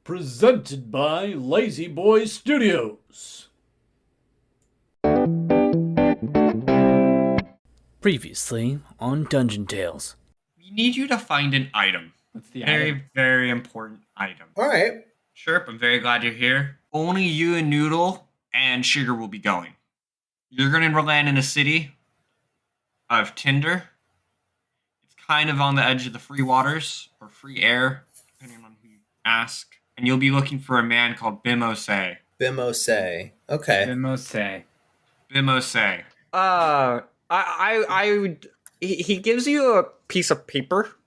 Presented by Lazy Boy Studios. Previously on Dungeon Tales. We need you to find an item. What's the Very, item? very important item. All right. Chirp, I'm very glad you're here. Only you and Noodle and Sugar will be going. You're going to land in a city of Tinder. It's kind of on the edge of the free waters or free air, depending on who you ask. And you'll be looking for a man called Bimose. Bimose. Okay. Bimose. Bimose. I would. He gives you a piece of paper.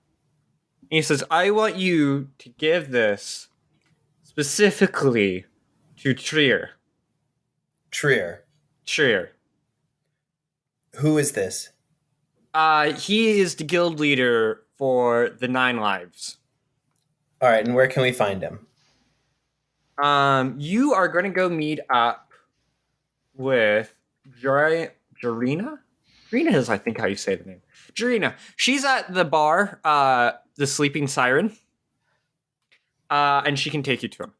He says, "I want you to give this specifically to Trier." Trier. Trier. Who is this? He is the guild leader for the Nine Lives. All right, and where can we find him? You are going to go meet up with Jarina? Jarina is, I think, how you say the name. Jarina. She's at the bar, the Sleeping Siren. And she can take you to him.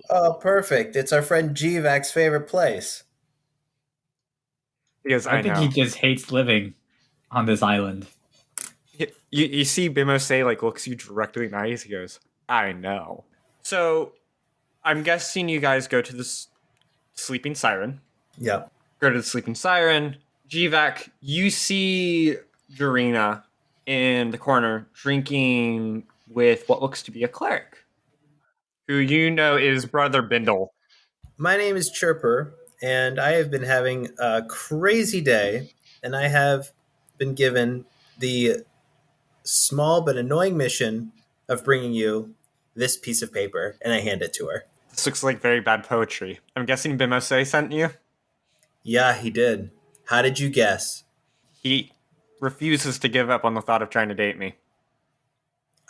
Oh, perfect. It's our friend Gvac's favorite place. Because I think know. he just hates living on this island. You see Bimose looks you directly in the eyes. He goes, I know. So, I'm guessing you guys go to the Sleeping Siren. Yep. Go to the Sleeping Siren. Gvac, you see Jarina in the corner drinking with what looks to be a cleric, who you know is Brother Bindle. My name is Chirper, and I have been having a crazy day, and I have been given the small but annoying mission of bringing you this piece of paper, and I hand it to her. This looks like very bad poetry. I'm guessing Bimose sent you? Yeah, he did. How did you guess? He refuses to give up on the thought of trying to date me.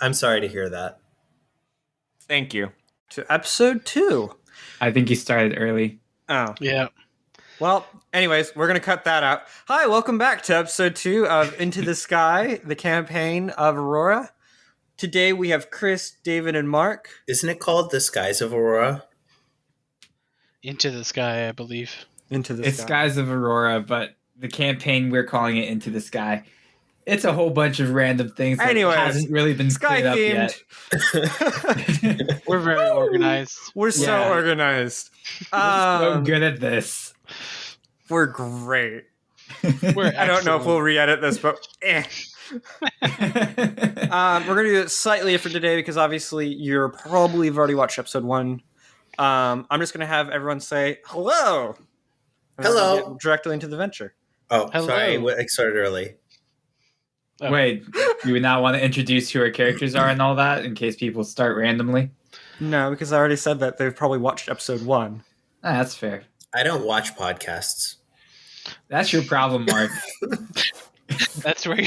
I'm sorry to hear that. Thank you. To episode 2. I think he started early. Oh. Yeah. Well, anyways, we're going to cut that out. Hi, welcome back to episode 2 of Into the Sky, the campaign of Aurora. Today we have Chris, David, and Mark. Isn't it called The Skies of Aurora? Into the Sky, I believe. Into the It's Sky. Skies of Aurora, but the campaign, we're calling it Into the Sky. It's a whole bunch of random things that Anyways, hasn't really been Sky cleared up themed. yet. We're very organized. We're so Yeah. organized. So good at this. We're great. We're I don't know if excellent. we'll re-edit this, but we're going to do it slightly different today because obviously you're probably have already watched episode 1. I'm just going to have everyone say hello. And then we'll Hello. get directly into the venture. Oh, Hello. sorry. I started early. Oh. Wait, you would not want to introduce who our characters are and all that in case people start randomly? No, because I already said that they've probably watched episode 1. That's fair. I don't watch podcasts. That's your problem, Mark. That's where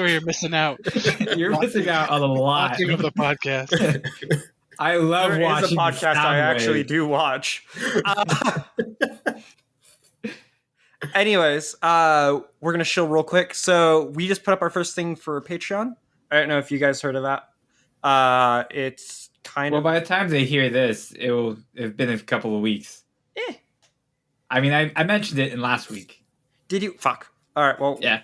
you're missing out. You're missing out on a lot. Watching of the podcast. I love There is watching a podcast I Soundwave. actually do watch. Anyways, we're going to chill real quick. So we just put up our first thing for Patreon. I don't know if you guys heard of that. It's kind Well, of... by the time they hear this, it will have been a couple of weeks. Eh. I mean, I mentioned it in last week. Did you... Fuck. All right, well, Yeah.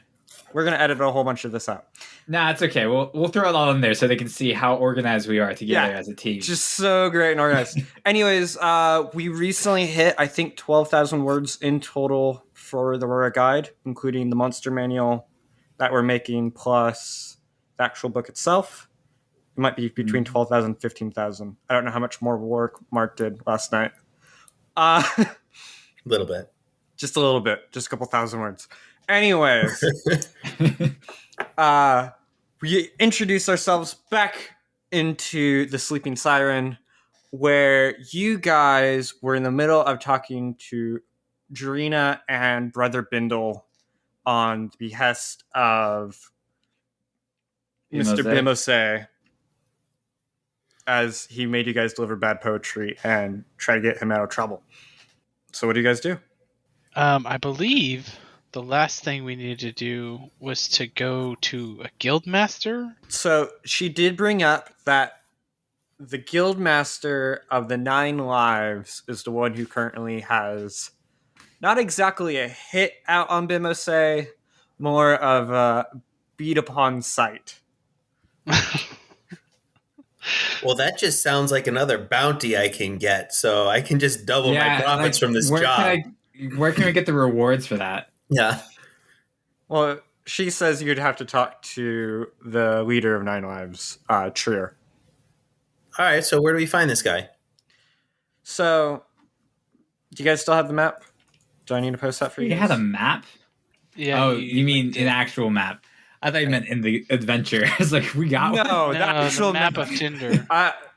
we're going to edit a whole bunch of this out. Nah, it's okay. We'll throw it all in there so they can see how organized we are together Yeah. as a team. Just so great and organized. Anyways, we recently hit, I think, 12,000 words in total for the Aurora Guide, including the monster manual that we're making, plus the actual book itself. It might be between 12,000 and 15,000. I don't know how much more work Mark did last night. A little bit. Just a little bit. Just a couple thousand words. Anyways, we introduce ourselves back into the Sleeping Siren, where you guys were in the middle of talking to Jarina and Brother Bindle on the behest of Mr. Bimose, as he made you guys deliver bad poetry and try to get him out of trouble. So what do you guys do? I believe the last thing we needed to do was to go to a guild master. So she did bring up that the guildmaster of the 9 lives is the one who currently has not exactly a hit out on Bimose, more of a beat upon sight. Well, that just sounds like another bounty I can get, so I can just double my profits from this job. Where can we get the rewards for that? Yeah. Well, she says you'd have to talk to the leader of 9 lives, Trier. All right, so where do we find this guy? So, do you guys still have the map? Do I need to post that for you You guys? had a map? Yeah. Oh, you mean an actual map? I thought you meant in the adventure. I was like, we got one. No, the No, actual the map of Tinder.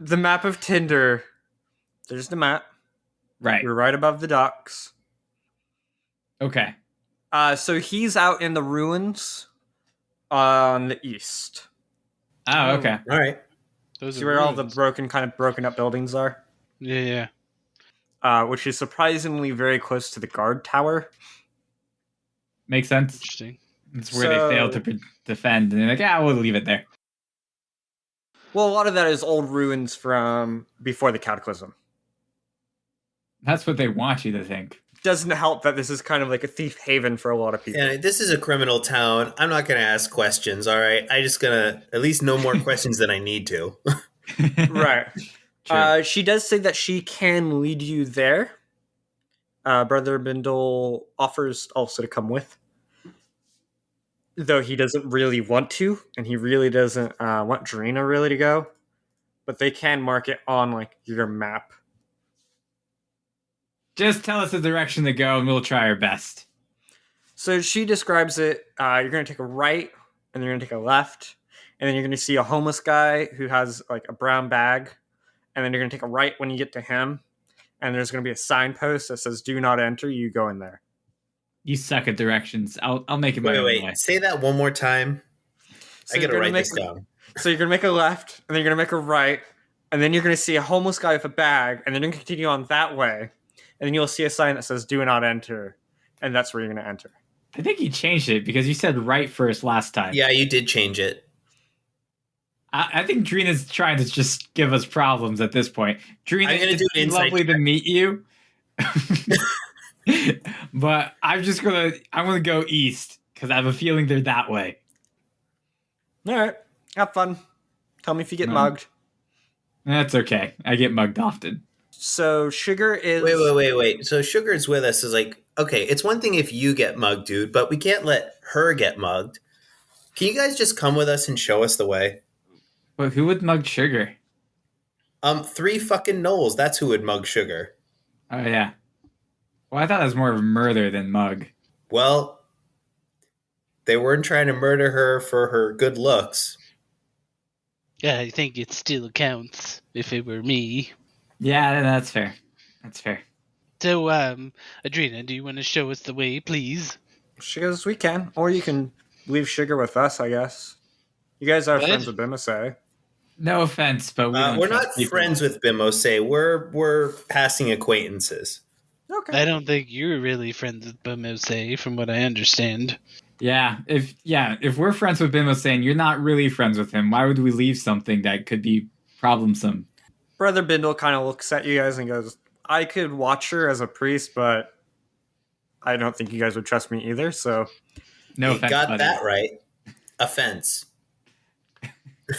The map of Tinder. There's the map. Right. We're right above the docks. Okay. So he's out in the ruins on the east. Oh, okay. All right. Those See are where all the ruins. broken up buildings are? Yeah, yeah. Which is surprisingly very close to the guard tower. Makes sense. Interesting. It's where they failed to defend, and they're like, we'll leave it there. Well, a lot of that is old ruins from before the Cataclysm. That's what they want you to think. Doesn't help that this is kind of like a thief haven for a lot of people. Yeah, this is a criminal town. I'm not going to ask questions, all right? I just going to at least know more questions than I need to. Right. Sure. She does say that she can lead you there. Brother Bindle offers also to come with. Though he doesn't really want to, and he really doesn't want Drina really to go. But they can mark it on like your map. Just tell us the direction to go, and we'll try our best. So she describes it. You're going to take a right, and you're going to take a left, and then you're going to see a homeless guy who has like a brown bag, and then you're going to take a right when you get to him, and there's going to be a signpost that says "Do not enter." You go in there. You suck at directions. I'll make it my own way. Wait. Say that one more time. So I got to you're gonna write this make- down. So you're going to make a left, and then you're going to make a right, and then you're going to see a homeless guy with a bag, and then you're going to continue on that way, and then you'll see a sign that says "Do not enter," and that's where you're going to enter. I think you changed it because you said right first last time. Yeah, you did change it. I think Drina's trying to just give us problems at this point. Drina, I'm gonna it's do an insight lovely to meet you. But I'm gonna go east because I have a feeling they're that way. All right, have fun. Tell me if you get No. mugged. That's okay. I get mugged often. So Sugar is Wait. So Sugar's with us is like, okay, it's one thing if you get mugged, dude, but we can't let her get mugged. Can you guys just come with us and show us the way? But who would mug Sugar? 3 fucking Knowles. That's who would mug Sugar. Oh yeah. Well, I thought it was more of a murder than mug. Well, they weren't trying to murder her for her good looks. Yeah, I think it still counts if it were me. Yeah, that's fair. That's fair. So, Adrena, do you want to show us the way, please? She goes, we can. Or you can leave Sugar with us, I guess. You guys are What? friends with Bimose. No offense, but We're not friends with Bimose. We're passing acquaintances. Okay. I don't think you're really friends with Bimose, from what I understand. Yeah, if we're friends with Bimose and you're not really friends with him, why would we leave something that could be problemsome? Brother Bindle kind of looks at you guys and goes, I could watch her as a priest, but I don't think you guys would trust me either, so No You offense, got buddy. that right. Offense.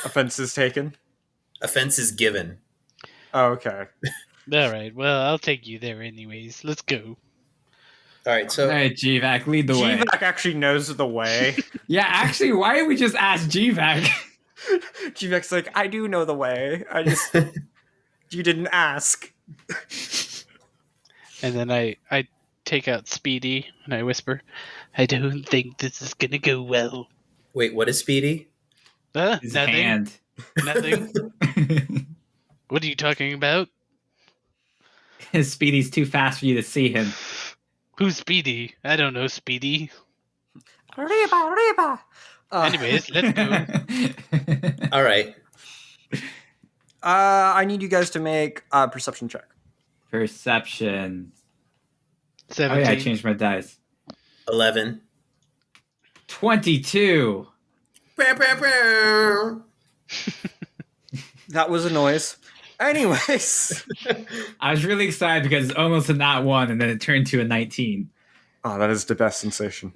offense is taken. Offense is given. Oh, okay. All right, well, I'll take you there anyways. Let's go. All right, so All right, GVAC, lead the way. GVAC actually knows the way. Yeah, actually, why didn't we just ask GVAC? GVAC's like, I do know the way. I just, you didn't ask. And then I take out Speedy and I whisper, I don't think this is gonna go well. wait, what is Speedy? His Nothing. hand. Nothing. What are you talking about? His Speedy's too fast for you to see him. Who's Speedy? I don't know Speedy. Reba. Anyways, let's go. All right. I need you guys to make a perception check. Perception. Oh 17. yeah, I changed my dice. 11. 22. Bow, bow, bow. That was a noise. Anyways. I was really excited because it's almost a not one, and then it turned to a 19. Oh, that is the best sensation.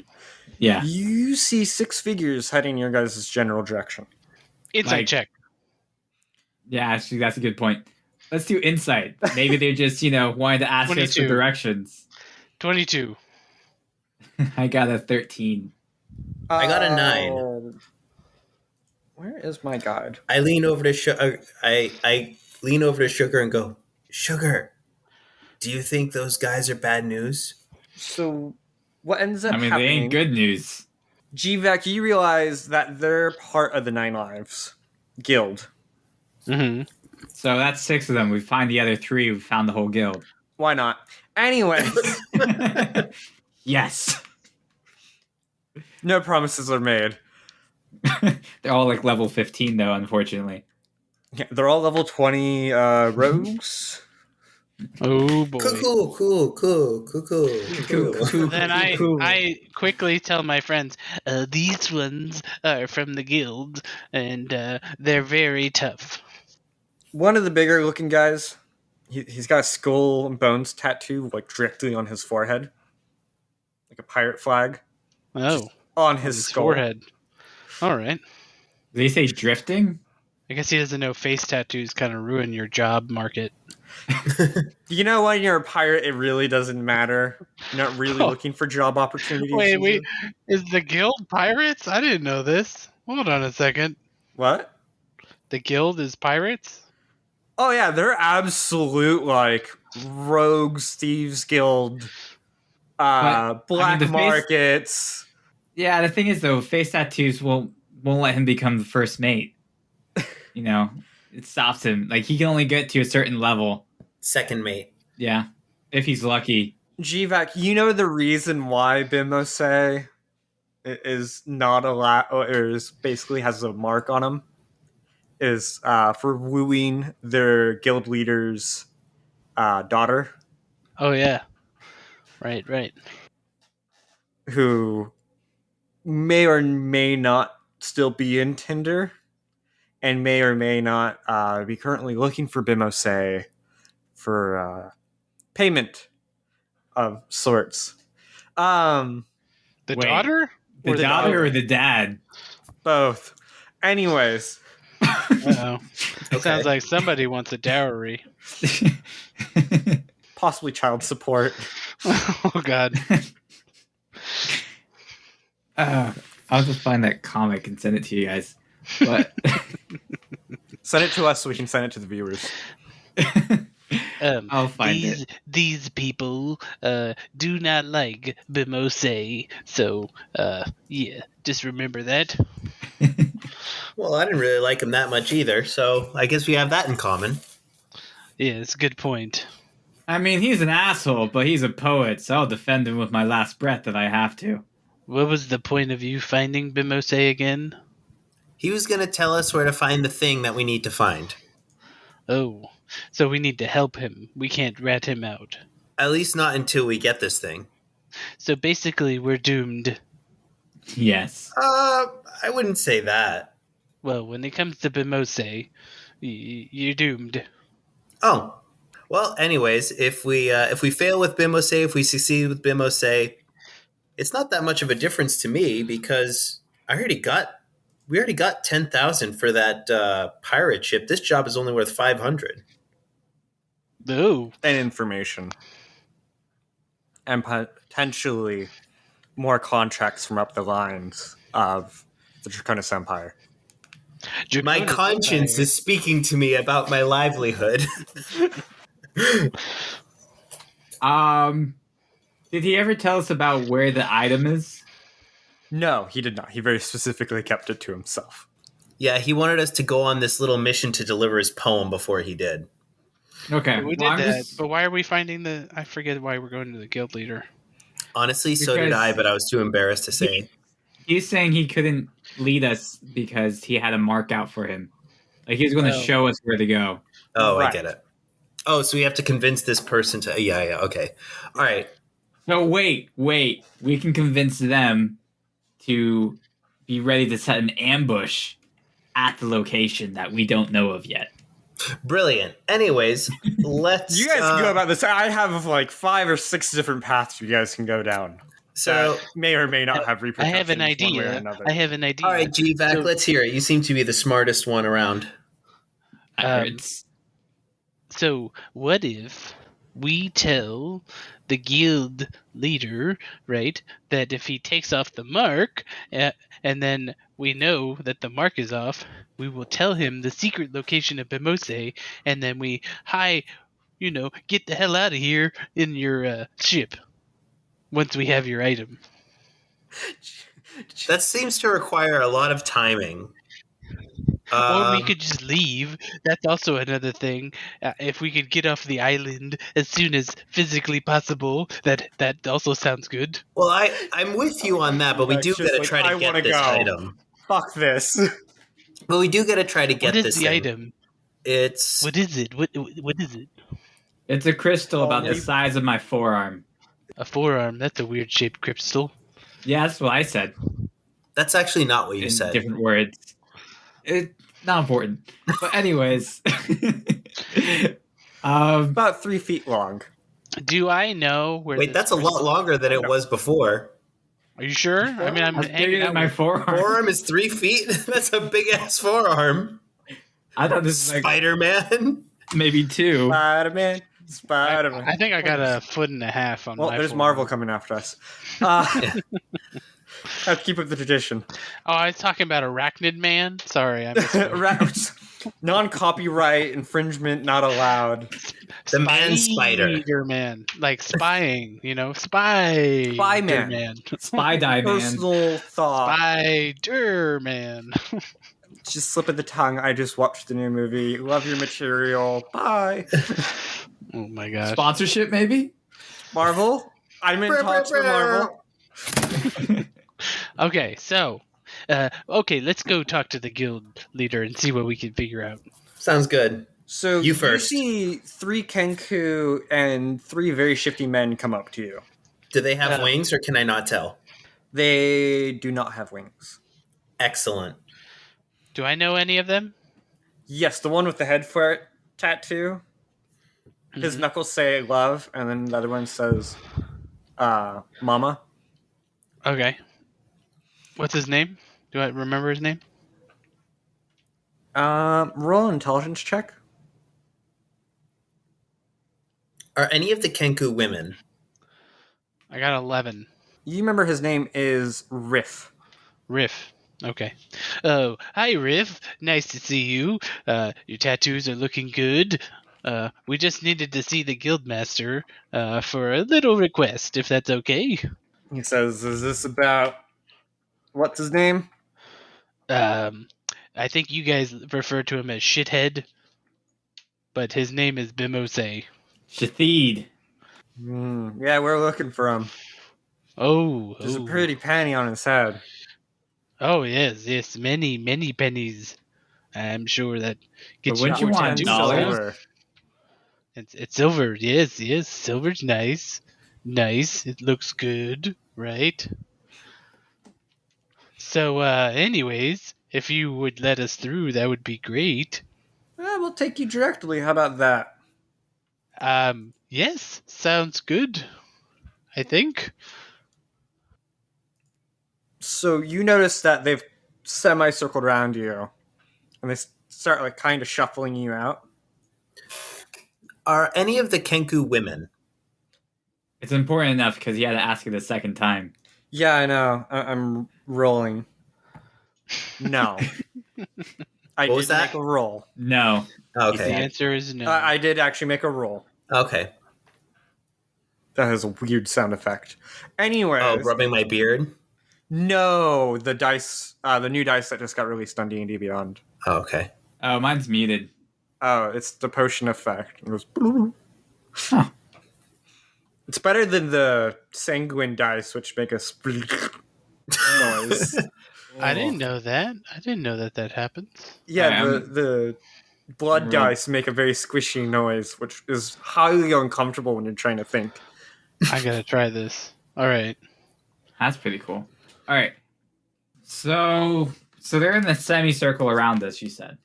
Yeah. You see 6 figures heading in your guys' general direction. Insight Like- check. Yeah, actually, that's a good point. Let's do insight. Maybe they're just, wanting to ask us 22. for directions. 22. I got a 13. I got a 9. Where is my guide? I lean over to I lean over to Sugar and go, Sugar, do you think those guys are bad news? So, what ends up I mean, happening? they ain't good news. GVAC, you realize that they're part of the Nine Lives Guild. Mm-hmm. So that's 6 of them. We find the other 3. We found the whole guild. Why not? Anyways, Yes. no promises are made. They're all like level 15, though, unfortunately. Yeah, they're all level 20 rogues. Oh boy. Cool. Then I quickly tell my friends, these ones are from the guild, and they're very tough. One of the bigger looking guys, he's got a skull and bones tattoo like directly on his forehead, like a pirate flag Oh, on his skull. forehead. All right. Did they say drifting? I guess he doesn't know face tattoos kind of ruin your job market. You know, when you're a pirate, it really doesn't matter. You're not really looking for job opportunities. Wait, is the guild pirates? I didn't know this. Hold on a second. What? The guild is pirates? Oh yeah, they're absolute like rogues, thieves guild, black the face- markets. Yeah, the thing is, though, face tattoos won't let him become the first mate. It stops him. Like, he can only get to a certain level. Second mate. Yeah, if he's lucky. GVAC, you know the reason why Bimose is not allowed, or is basically has a mark on him, is for wooing their guild leader's daughter, Oh, yeah. Right. who may or may not still be in Tinder, and may or may not be currently looking for Bimose for payment of sorts. The Wait. daughter? The Or the daughter daughter? or the dad? Both. Anyways, Uh-oh. It sounds like somebody wants a dowry. possibly child support. Oh, God. I'll just find that comic and send it to you guys. But Send it to us so we can send it to the viewers. I'll find these, it. These people do not like Bimose, so yeah, just remember that. Well, I didn't really like him that much either, so I guess we have that in common. Yeah, it's a good point. I mean, he's an asshole, but he's a poet, so I'll defend him with my last breath if I have to. What was the point of you finding Bimose again? He was going to tell us where to find the thing that we need to find. Oh, so we need to help him. We can't rat him out. At least not until we get this thing. So basically, we're doomed. Yes. I wouldn't say that. Well, when it comes to Bimose, you're doomed. Oh. Well, anyways, if we fail with Bimose, if we succeed with Bimose, it's not that much of a difference to me because we already got 10,000 for that pirate ship. This job is only worth 500. Oh, And information. And potentially more contracts from up the lines of the Draconis Empire. My conscience is speaking to me about my livelihood. Did he ever tell us about where the item is? No, he did not. He very specifically kept it to himself. Yeah, he wanted us to go on this little mission to deliver his poem before he did. Okay. we well, did I'm that, just- but why are we finding I forget why we're going to the guild leader. Honestly, so did Because- I, but I was too embarrassed to say. He's saying he couldn't lead us because he had a mark out for him. Like, he was going to Oh. show us where to go. Oh, I Right. get it. Oh, so we have to convince this person to... Yeah, okay. All right. So wait. We can convince them to be ready to set an ambush at the location that we don't know of yet. Brilliant. Anyways, let's. You guys can go about this. I have like 5 or 6 different paths you guys can go down. So, That may or may not have I repercussions. have an One way or idea. another. I have an idea. all right, GVAC, So- let's hear it. You seem to be the smartest one around. It's So, what if we tell the guild leader, right, that if he takes off the mark, and then we know that the mark is off, we will tell him the secret location of Bimose, and then we, get the hell out of here in your ship once we have your item. That seems to require a lot of timing. Or we could just leave. That's also another thing. If we could get off the island as soon as physically possible, that also sounds good. Well, I'm with you on that, but we Like, do just got to like, try I to get wanna this go. item. Fuck this. But we do got to try to get What is this the thing. item? It's What is it? What is it? it's a crystal about the Only- size of my forearm. A forearm. That's a weird shaped crystal. Yeah, that's what I said that's actually not what you in said. different words. It's not important. But anyways. About 3 feet long. Do I know where? Wait, this that's a lot crystal- longer than it was before. Are you sure? I mean, I'm that's bigger hanging than out my with- forearm. Forearm is 3 feet. That's a big ass forearm. I thought this was like Spider-Man. maybe 2. Spider-Man. Spider-Man. I think I got a foot and a half on Well, my. there's forearm. Marvel coming after us. Have to keep up the tradition. Oh, I was talking about Arachnid Man. Sorry, I missed Non-copyright infringement not allowed. The man spider. Spider-Man, like spying, Spy. Man. Spy die man. Personal thought. Spider-Man. Just slip of the tongue. I just watched the new movie. Love your material. Bye. Oh my gosh. Sponsorship maybe? Marvel. I'm in talks for Marvel. Okay, so, let's go talk to the guild leader and see what we can figure out. Sounds good. So You first. see 3 Kenku and 3 very shifty men come up to you. Do they have wings or can I not tell? They do not have wings. Excellent. Do I know any of them? Yes, the one with the head flare tattoo. His Mhm. knuckles say love, and then the other one says mama. Okay. What's his name? Do I remember his name? Roll an intelligence check. Are any of the Kenku women? I got 11. You remember his name is Riff. Riff. Okay. Oh, hi, Riff. Nice to see you. Your tattoos are looking good. We just needed to see the guildmaster for a little request, if that's okay. He says, is this about... What's his name? I think you guys refer to him as Shithead, but his name is Bimose. Shathid. Yeah, we're looking for him. Oh, There's a pretty penny on his head. Oh, yes, many, many pennies. I'm sure that gets But wouldn't you more want tattoos. dollars? Silver. It's silver. Yes, silver's nice. Nice. It looks good, right? So, anyways, if you would let us through, that would be great. We'll take you directly. How about that? Yes, sounds good. I think. So you notice that they've semi-circled around you, and they start like kind of shuffling you out. Are any of the Kenku women? It's important enough because he had to ask it a second time. Yeah, I know. I'm rolling. No. I What was did that? make a roll. No. The Okay. answer is no. I did actually make a roll. Okay. That has a weird sound effect. Anyways, Oh, rubbing my beard? no, the dice, the new dice that just got released on D&D Beyond. Oh, okay. Oh, mine's muted. Oh, it's the potion effect. It goes. Huh. It's better than the sanguine dice, which make a noise. I didn't know that. I didn't know that happens. Yeah, Um, the blood Real- dice make a very squishy noise, which is highly uncomfortable when you're trying to think. I gotta try this. All right. That's pretty cool. All right. So they're in the semicircle around us, you said.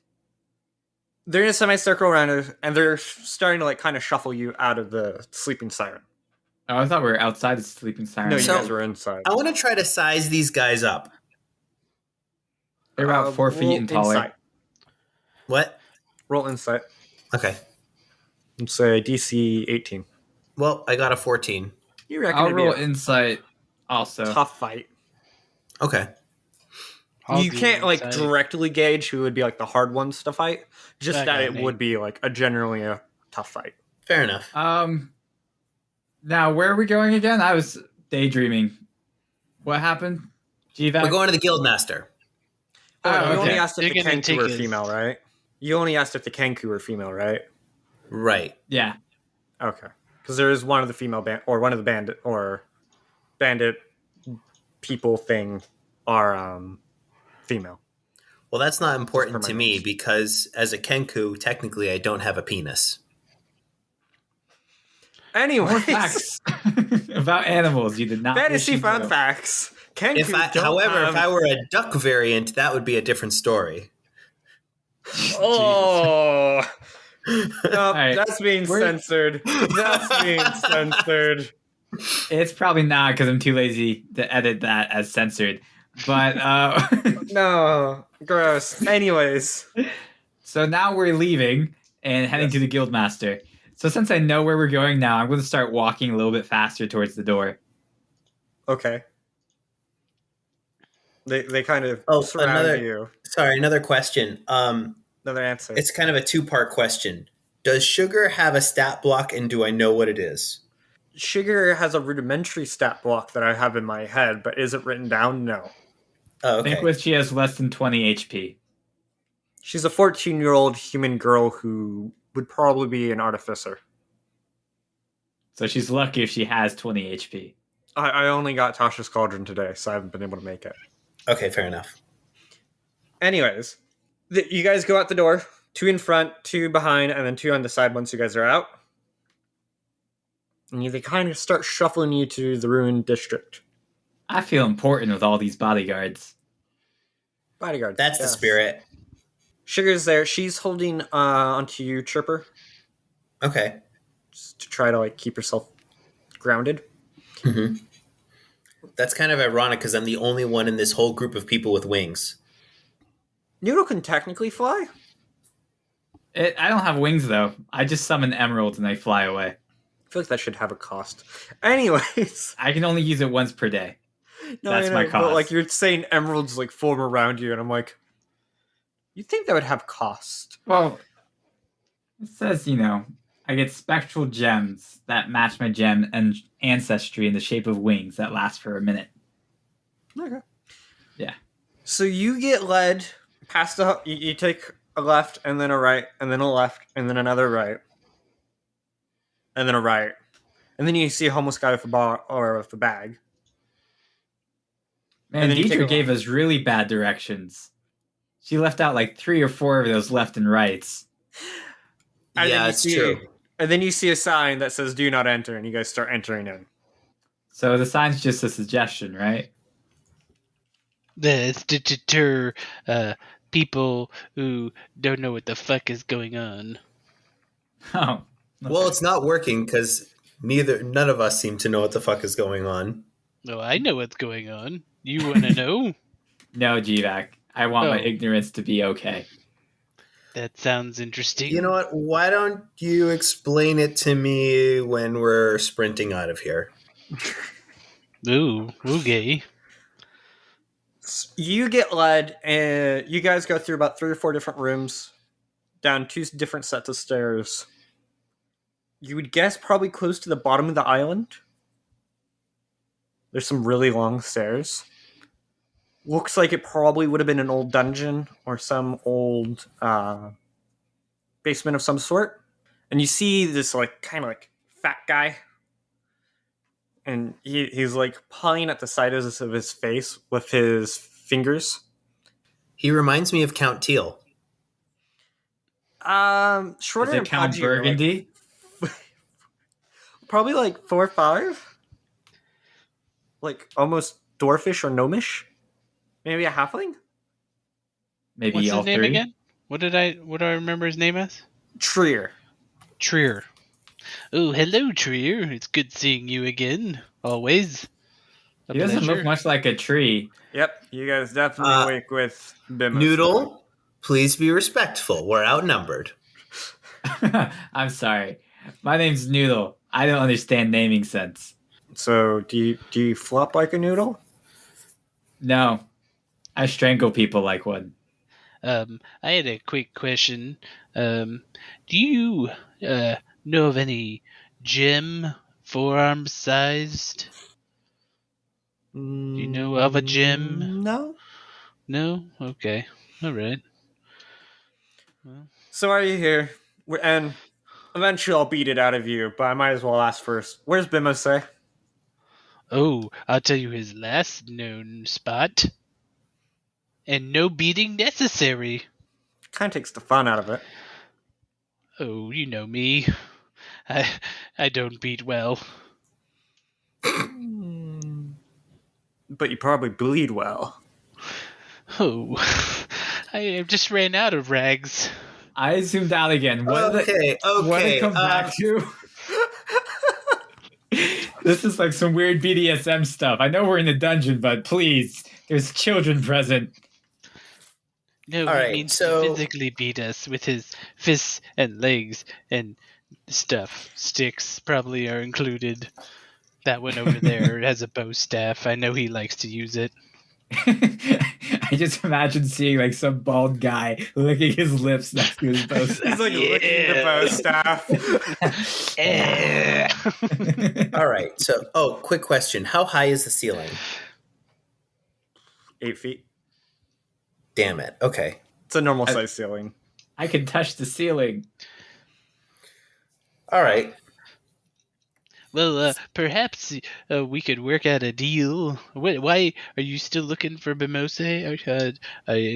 They're in a semicircle around her, and they're starting to like kind of shuffle you out of the sleeping siren. Oh, I thought we were outside the sleeping siren. No, you So- guys were inside. I want to try to size these guys up. They're about 4 feet roll and taller. Insight. What? Roll insight. Okay. Let's say DC 18. Well, I got a 14. You reckon I'll it'd roll be a insight also. tough fight? Okay. I'll You do can't like insight. directly gauge who would be like the hard ones to fight. Just That that guy, it mate. would be like generally a tough fight. Fair enough. Now where are we going again? I was daydreaming. What happened? GVAC? We're going to the Guildmaster. Oh, You okay. only asked if You're the gonna Kenku take were his- female, right? You only asked if the Kenku were female, right? Right. Yeah. Okay. Because there is one of the female band or one of the bandit people thing are female. Well, that's not important Just for to my me notes. because as a Kenku, technically I don't have a penis. More Anyways, facts about animals. You did not. fantasy wish you fun know. facts. Kenku However, don't if I were a duck variant, that would be a different story. Oh. No, right. that's being We're- censored. That's being censored. It's probably not because I'm too lazy to edit that as censored. But No, gross. Anyways, so now we're leaving and heading to the Guildmaster. So since I know where we're going now, I'm going to start walking a little bit faster towards the door. okay. They kind of Oh, surround you. Sorry, another question. Another answer. It's kind of a two-part question. Does sugar have a stat block, and do I know what it is? Sugar has a rudimentary stat block that I have in my head, but is it written down? No. Oh, I think okay. with she has less than 20 HP. She's a 14-year-old human girl who would probably be an artificer. So she's lucky if she has 20 HP. I only got Tasha's Cauldron today, so I haven't been able to make it. Okay, fair enough. Anyways, you guys go out the door, 2 in front, 2 behind, and then 2 on the side once you guys are out. And they kind of start shuffling you to the ruined district. I feel important with all these bodyguards. Bodyguard. That's the spirit. Sugar's there. She's holding onto you, Chirper, Okay. just to try to like keep herself grounded. hmm That's kind of ironic because I'm the only one in this whole group of people with wings. Noodle can technically fly. I don't have wings though. I just summon emeralds and they fly away. I feel like that should have a cost. Anyways, I can only use it once per day. no, That's I my know, cost. But like you're saying, emeralds like form around you, and I'm like, you think that would have cost? Well, it says, I get spectral gems that match my gem and ancestry in the shape of wings that last for a minute. Okay. Yeah. So you get led past the. You take a left and then a right and then a left and then another right and then a right, and then you see a homeless guy with a bar or with a bag. Man, And then you take a Deidre left. gave us really bad directions. She left out like 3 or 4 of those left and rights. And then Yeah, you it's see- true. And then you see a sign that says "Do not enter," and you guys start entering in. So the sign's just a suggestion, right? It's to deter people who don't know what the fuck is going on. Oh. Well, it's not working because none of us seem to know what the fuck is going on. No, I know what's going on. You want to know? No, GVAC. I want my Oh. ignorance to be okay. That sounds interesting. You know what? Why don't you explain it to me when we're sprinting out of here? Ooh, okay. You get led, and you guys go through about 3 or 4 different rooms, down 2 different sets of stairs. You would guess probably close to the bottom of the island. There's some really long stairs. Looks like it probably would have been an old dungeon or some old basement of some sort. And you see this like kind of like fat guy, and he's like pawing at the sides of his face with his fingers. He reminds me of Count Teal. Shorter Is and it Count pudgier, Burgundy? like, probably like 4 or 5. Like almost dwarfish or gnomish. Maybe a halfling. Maybe What's all his name 3? again? What do I remember his name as? Trier. Trier. Oh, hello, Trier. It's good seeing you again. Always. He doesn't look much like a tree. Yep, you guys definitely wake with Bimose. Noodle, please be respectful. We're outnumbered. I'm sorry. My name's Noodle. I don't understand naming sense. So, do you flop like a noodle? No. I strangle people like one. I had a quick question. Do you know of any gem forearm sized? Do you know of a gem? No. No? Okay. All right. So are you here? And eventually I'll beat it out of you, but I might as well ask first. Where's Bimose? Oh, I'll tell you his last known spot. And no beating necessary. Kind of takes the fun out of it. Oh, you know me. I don't beat well. But you probably bleed well. Oh, I just ran out of rags. I zoomed out again. What Okay, did it come back to? This is like some weird BDSM stuff. I know we're in a dungeon, but please, there's children present. No, All he right, means so- to physically beat us with his fists and legs and stuff. Sticks probably are included. That one over there has a bow staff. I know he likes to use it. I just imagine seeing like some bald guy licking his lips next to his bow He's staff. like licking the bow staff. All right. So, quick question. How high is the ceiling? 8 feet. Damn it. Okay. It's a normal size ceiling. I can touch the ceiling. All right. Well, perhaps we could work out a deal. Why are you still looking for Bimose?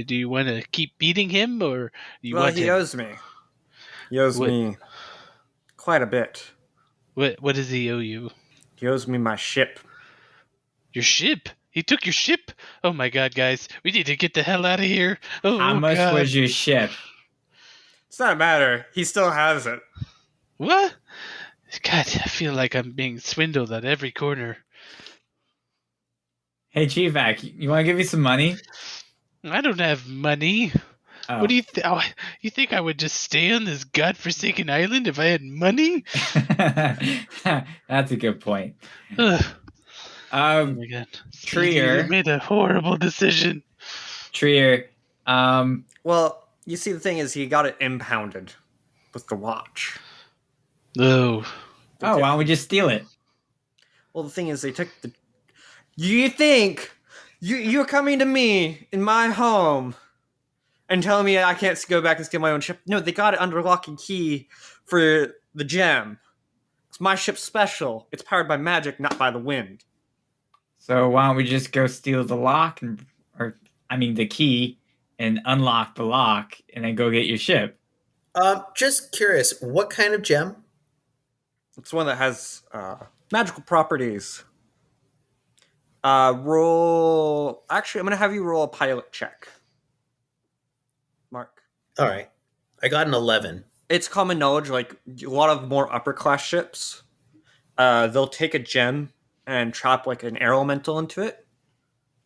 Do you want to keep beating him, or you Well, want he to... owes me. He owes What? me quite a bit. What does he owe you? He owes me my ship. Your ship? He took your ship? Oh my god, guys. We need to get the hell out of here. Oh, How much God. was your ship? It's not a matter. He still has it. What? God, I feel like I'm being swindled at every corner. Hey, G-Vac, you want to give me some money? I don't have money. Oh. What do you think? Oh, you think I would just stay on this godforsaken island if I had money? That's a good point. Ugh. Oh my god. Trier. You made a horrible decision. Trier, Well, you see, the thing is, he got it impounded with the watch. Oh. why don't we just steal it? Well, the thing is, they took the. You think you're coming to me in my home and telling me I can't go back and steal my own ship? No, they got it under lock and key for the gem. It's my ship's special. It's powered by magic, not by the wind. So why don't we just go steal the lock, the key, and unlock the lock, and then go get your ship? Just curious, what kind of gem? It's one that has magical properties. Roll. Actually, I'm going to have you roll a pilot check. Mark. All right. I got an 11. It's common knowledge, like a lot of more upper class ships, they'll take a gem and trap like an air elemental into it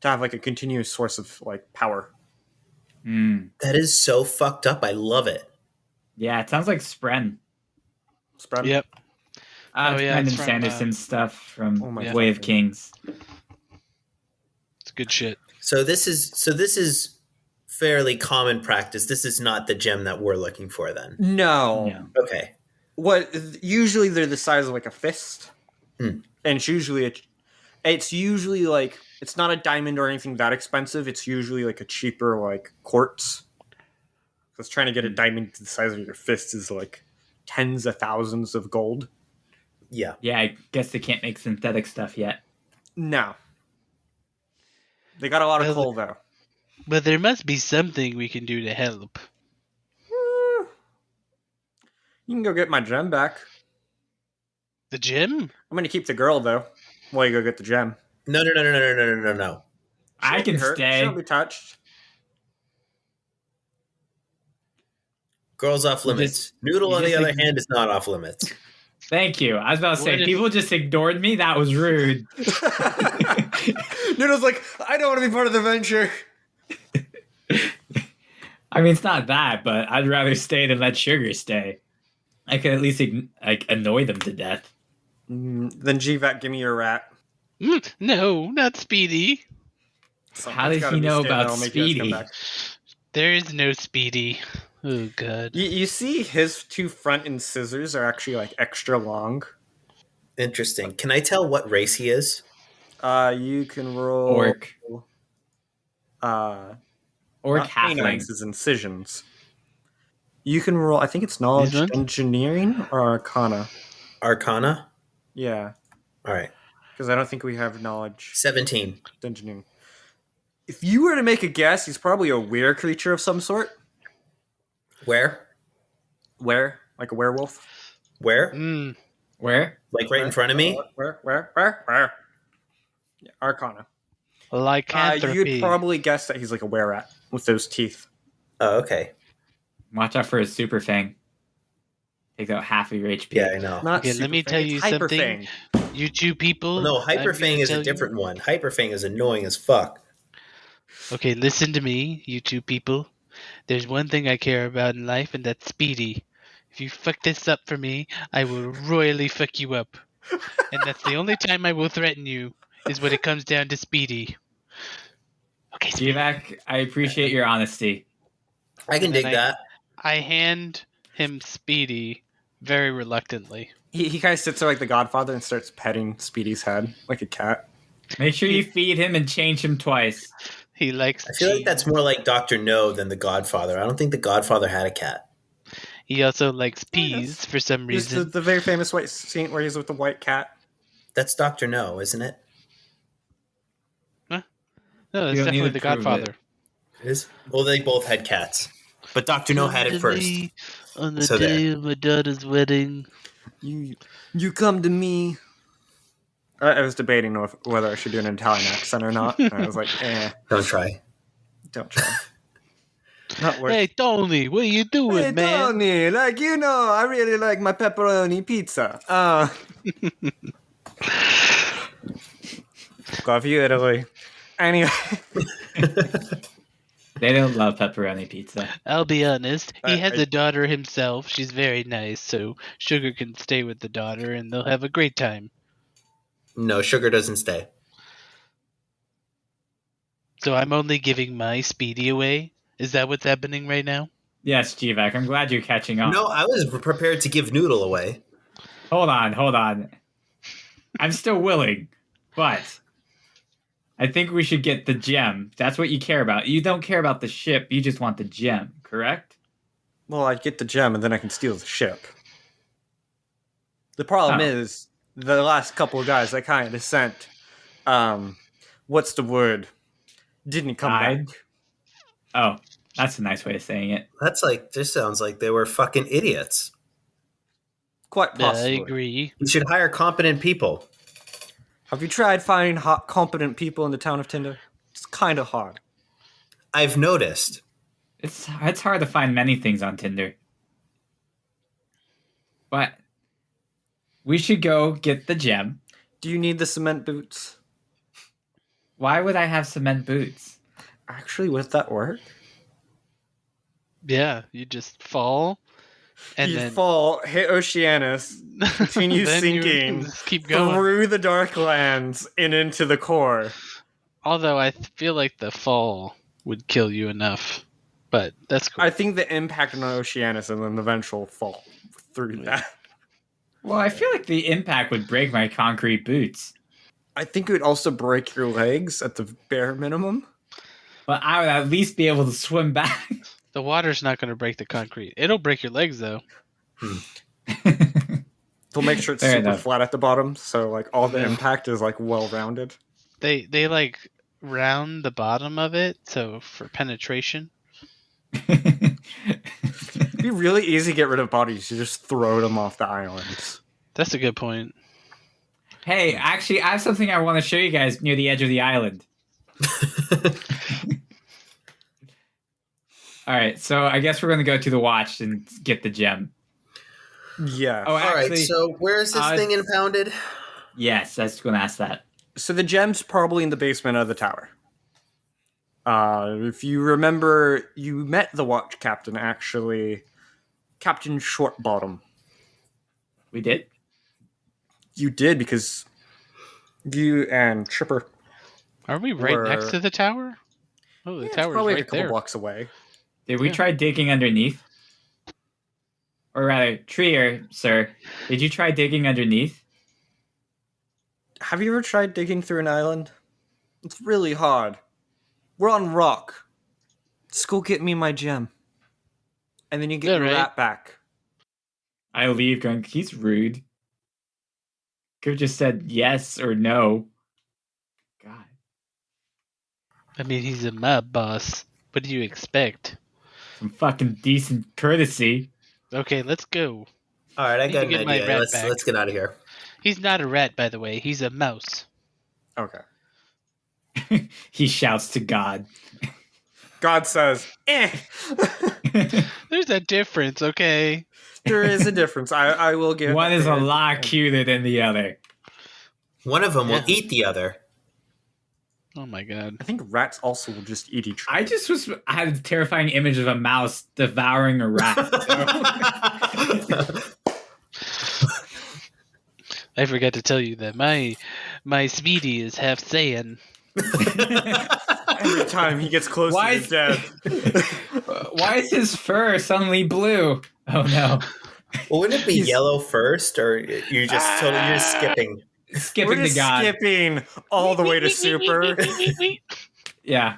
to have like a continuous source of like power. That is so fucked up. I love it. Yeah, it sounds like Spren. Spread. Yep. It's yeah, Brandon it's from, Sanderson stuff from Oh my Way God. of Kings. It's good shit. So this is fairly common practice. This is not the gem that we're looking for then. No. Yeah. Okay. What? Usually they're the size of like a fist, Hmm. and it's usually like it's not a diamond or anything that expensive. It's usually like a cheaper like quartz. Because trying to get a diamond to the size of your fist is like tens of thousands of gold. Yeah. Yeah, I guess they can't make synthetic stuff yet. No. They got a lot of Well, coal though. But there must be something we can do to help. You can go get my gem back. The gym? I'm gonna keep the girl though. While you go get the gem. No. I can She stay. won't be touched. Girls off limits. Noodle, you on the just other ign- hand, is not off limits. Thank you. I was about to say, What if- people just ignored me. That was rude. Noodle's like, I don't want to be part of the venture. I mean, it's not that, but I'd rather stay than let Sugar stay. I could at least annoy them to death. Then GVAC, give me your rat. No, not Speedy. How does he know about Speedy? There is no Speedy. Oh, God. You see his two front incisors are actually like extra long. Interesting. Can I tell what race he is? You can roll... Orc. Orc Not halfling. canines, his incisions. You can roll, I think it's knowledge, These ones? engineering, or arcana. Arcana? Yeah, All right. because I don't think we have knowledge 17. engineering. If you were to make a guess, he's probably a were creature of some sort. Where? Were? Like a werewolf? Where? Where? Like right in front of me? Where? Yeah, arcana. Lycanthropy. You'd probably guess that he's like a were-rat with those teeth. Oh, okay. Watch out for his super fang. Take out half of your HP. Yeah, I know. Not Okay, let me super tell fang, you it's hyper something. fang. You two people. No, I'm gonna Hyperfang is tell a you- different one. Hyperfang is annoying as fuck. Okay, listen to me, you two people. There's one thing I care about in life, and that's Speedy. If you fuck this up for me, I will royally fuck you up. And that's the only time I will threaten you, is when it comes down to Speedy. Okay, Speedy. GVAC, I appreciate your honesty. I can And dig then that. I hand him Speedy very reluctantly. He kind of sits there like the Godfather and starts petting Speedy's head like a cat. Make sure you feed him and change him twice. He likes I feel like cheese. that's more like Dr. No than the Godfather. I don't think the Godfather had a cat. He also likes peas yes. for some There's reason. the very famous white scene where he's with the white cat. That's Dr. No, isn't it? No, don't that's need definitely to the prove Godfather. It is? Well, they both had cats. But Dr. No had it first. On the So there. day of my daughter's wedding. You come to me. I was debating whether I should do an Italian accent or not. And I was like, Don't try. don't try. Not worth Hey, Tony, what are you doing, Hey, man? Tony, I really like my pepperoni pizza. Love you, Italy. Anyway, They don't love pepperoni pizza. I'll be honest. He has I- a daughter himself. She's very nice, so Sugar can stay with the daughter, and they'll have a great time. No, sugar doesn't stay. So I'm only giving my Speedy away. Is that what's happening right now? Yes, GVAC, I'm glad you're catching on. No, I was prepared to give Noodle away. Hold on. I'm still willing, but I think we should get the gem. That's what you care about. You don't care about the ship, you just want the gem, correct? well, I'd get the gem and then I can steal the ship. The problem is, the last couple of guys I kind of sent, what's the word? Didn't come Died? back. Oh, that's a nice way of saying it. That's like, this sounds like they were fucking idiots. Quite Yeah, I possibly. agree. You should hire competent people. Have you tried finding competent people in the town of Tinder? It's kind of hard. I've noticed. It's hard to find many things on Tinder. But we should go get the gem. Do you need the cement boots? Why would I have cement boots? Actually, would that work? Yeah, you just fall, and you then fall, hit Oceanus, continue then you sinking just keep going. through the dark lands and into the core. Although I feel like the fall would kill you enough, but that's cool. I think the impact on Oceanus and then the eventual fall through that. Well, I feel like the impact would break my concrete boots. I think it would also break your legs at the bare minimum. But I would at least be able to swim back. The water's not going to break the concrete. It'll break your legs though. They'll make sure it's Fair super enough. flat at the bottom, so like all the Yeah. impact is like well rounded. They like round the bottom of it so for penetration. It'd be really easy to get rid of bodies. You just throw them off the islands. That's a good point. Hey, actually, I have something I want to show you guys near the edge of the island. All right, so I guess we're going to go to the watch and get the gem. Yeah. Oh, All right, actually, so where is this thing impounded? yes, I was going to ask that. So the gem's probably in the basement of the tower. If you remember, you met the watch captain, actually. Captain Shortbottom. We did? You did, because you and Chirper... Are we right next to the tower? Oh, the it's tower's probably right a couple there. blocks away. Did we Yeah. try digging underneath? Or rather, Trier, sir, did you try digging underneath? Have you ever tried digging through an island? It's really hard. We're on rock. Just go get me my gem. And then you get Yeah, your right. rat back. I leave going, he's rude. Could have just said yes or no. God. I mean, he's a mob boss. What do you expect? Some fucking decent courtesy. Okay, let's go. All right, I Need got to an get my idea. rat Let's back. let's get out of here. He's not a rat, by the way. He's a mouse. Okay. He shouts to God. God says, eh. There's a difference, okay? There is a difference. I will give. One is a lot cuter than the other. One of them will Yeah. eat the other. Oh my god. I think rats also will just eat each other. I had a terrifying image of a mouse devouring a rat. I forgot to tell you that my Speedy is half Saiyan. Every time he gets closer Why to is- death. Why is his fur suddenly blue? Oh no. Well, wouldn't it be yellow first, or you're just skipping? Skipping We're to just God. skipping all the way to super. Yeah.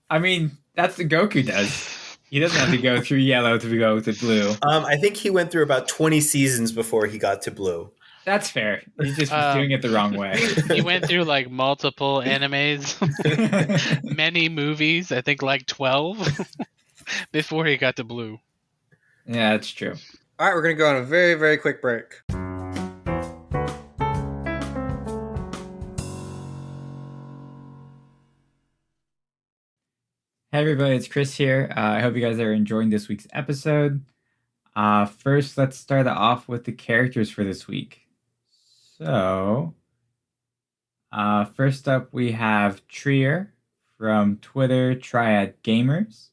I mean, that's what Goku does. He doesn't have to go through yellow to go to blue. I think he went through about 20 seasons before he got to blue. That's fair. He's just doing it the wrong way. He went through like multiple animes, many movies, I think like 12, before he got to blue. Yeah, that's true. All right, we're going to go on a very, very quick break. Hey everybody, it's Chris here. I hope you guys are enjoying this week's episode. First, let's start off with the characters for this week. So, first up we have Trier from Twitter Triad Gamers.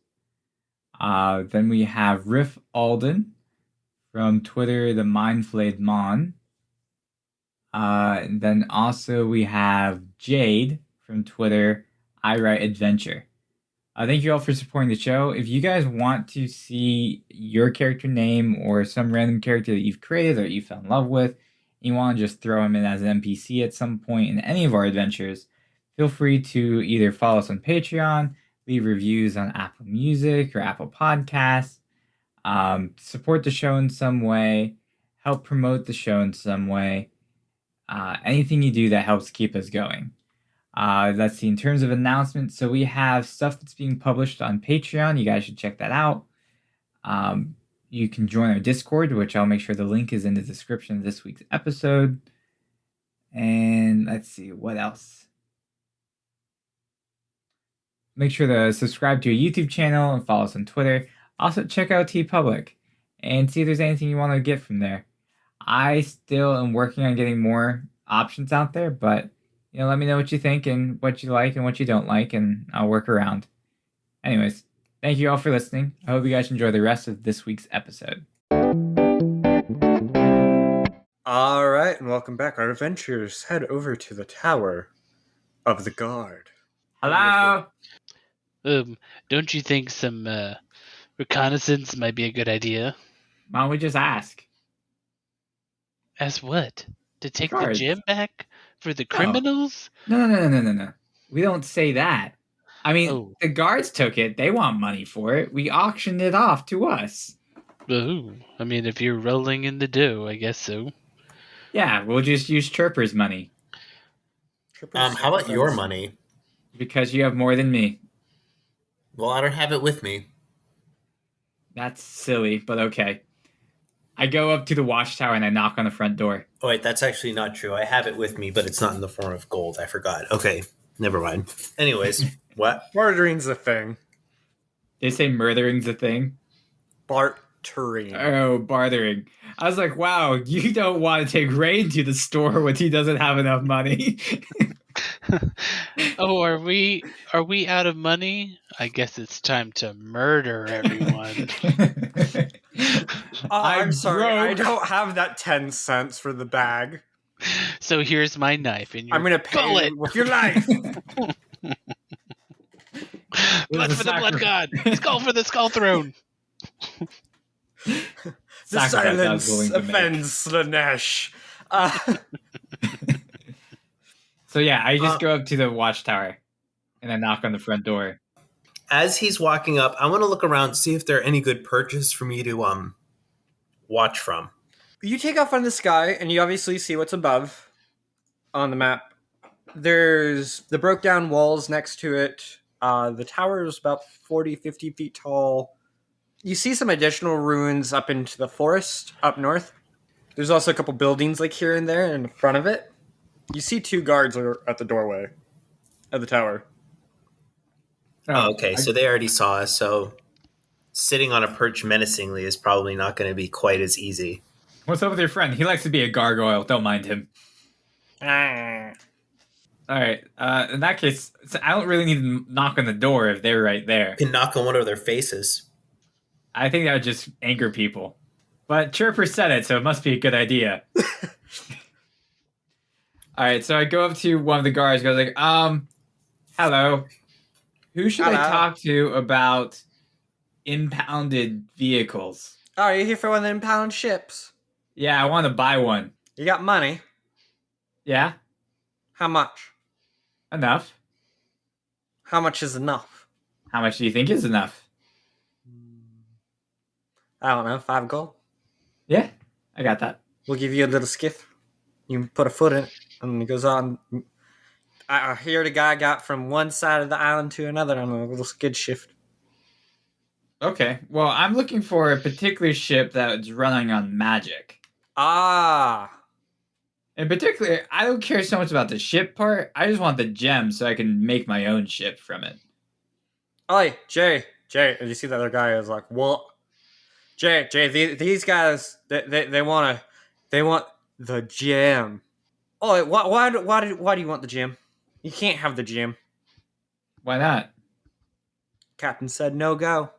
Then we have Riff Alden from Twitter The Mindflayed Mon. And then also we have Jade from Twitter I Write Adventure. Thank you all for supporting the show. If you guys want to see your character name or some random character that you've created or you fell in love with, and you want to just throw him in as an NPC at some point in any of our adventures, feel free to either follow us on Patreon, leave reviews on Apple Music or Apple Podcasts, support the show in some way, help promote the show in some way. Anything you do that helps keep us going. Let's see, in terms of announcements, so we have stuff that's being published on Patreon. You guys should check that out. You can join our Discord, which I'll make sure the link is in the description of this week's episode. And let's see, what else? Make sure to subscribe to our YouTube channel and follow us on Twitter. Also, check out TeePublic and see if there's anything you want to get from there. I still am working on getting more options out there, but let me know what you think and what you like and what you don't like, and I'll work around. Anyways, thank you all for listening. I hope you guys enjoy the rest of this week's episode. All right, and welcome back. Our adventurers head over to the Tower of the Guard. Hello? Don't you think some reconnaissance might be a good idea? Why don't we just ask? As what? To take the Guards. gem back for the criminals? No. We don't say that. I mean, Oh. The guards took it. They want money for it. We auctioned it off to us. Oh, I mean, if you're rolling in the dough, I guess so. Yeah, we'll just use Chirper's money How about your money? because you have more than me. Well, I don't have it with me. That's silly, but okay. I go up to the watchtower and I knock on the front door. Oh, wait, that's actually not true. I have it with me, but it's not in the form of gold. I forgot. Okay, never mind. Anyways, what? Bartering's a thing. They say murdering's a thing. Bartering. Oh, bartering. I was like, wow, you don't want to take Rain to the store when he doesn't have enough money. Oh, are we out of money? I guess it's time to murder everyone. I'm sorry, I broke. don't have that 10 cents for the bag. So here's my knife, and I'm gonna pay bullet. you with your life. Blood for the blood god. Skull for the skull throne. The Sacrifice I was silence willing to make. offends Slanesh. So yeah, I just go up to the watchtower and I knock on the front door. As he's walking up, I want to look around, see if there are any good perches for me to watch from. You take off on the sky, and you obviously see what's above on the map. There's the broke down walls next to it. The tower is about 40, 50 feet tall. You see some additional ruins up into the forest up north. There's also a couple buildings like here and there in front of it. You see 2 guards at the doorway of the tower. Oh, okay, so they already saw us, so sitting on a perch menacingly is probably not going to be quite as easy. What's up with your friend? He likes to be a gargoyle. Don't mind him. Ah. All right. In that case, so I don't really need to knock on the door if they're right there. You can knock on one of their faces. I think that would just anger people. But Chirper said it, so it must be a good idea. All right, so I go up to one of the guards, goes like, hello. Who should I Hello. talk to about impounded vehicles? Oh, are you here for one of the impound ships? Yeah, I want to buy one. You got money? Yeah? How much? Enough. How much is enough? How much do you think is enough? I don't know, 5 gold. Yeah, I got that. We'll give you a little skiff. You can put a foot in it, and it goes on. I hear the guy got from one side of the island to another on a little skid shift. Okay, well, I'm looking for a particular ship that's running on magic. Ah, In particular, I don't care so much about the ship part. I just want the gem so I can make my own ship from it. Oi, Jay, and you see the other guy is like, what? Jay, these guys, they want the gem. Oh, why do you want the gem? You can't have the gem. Why not? Captain said no go.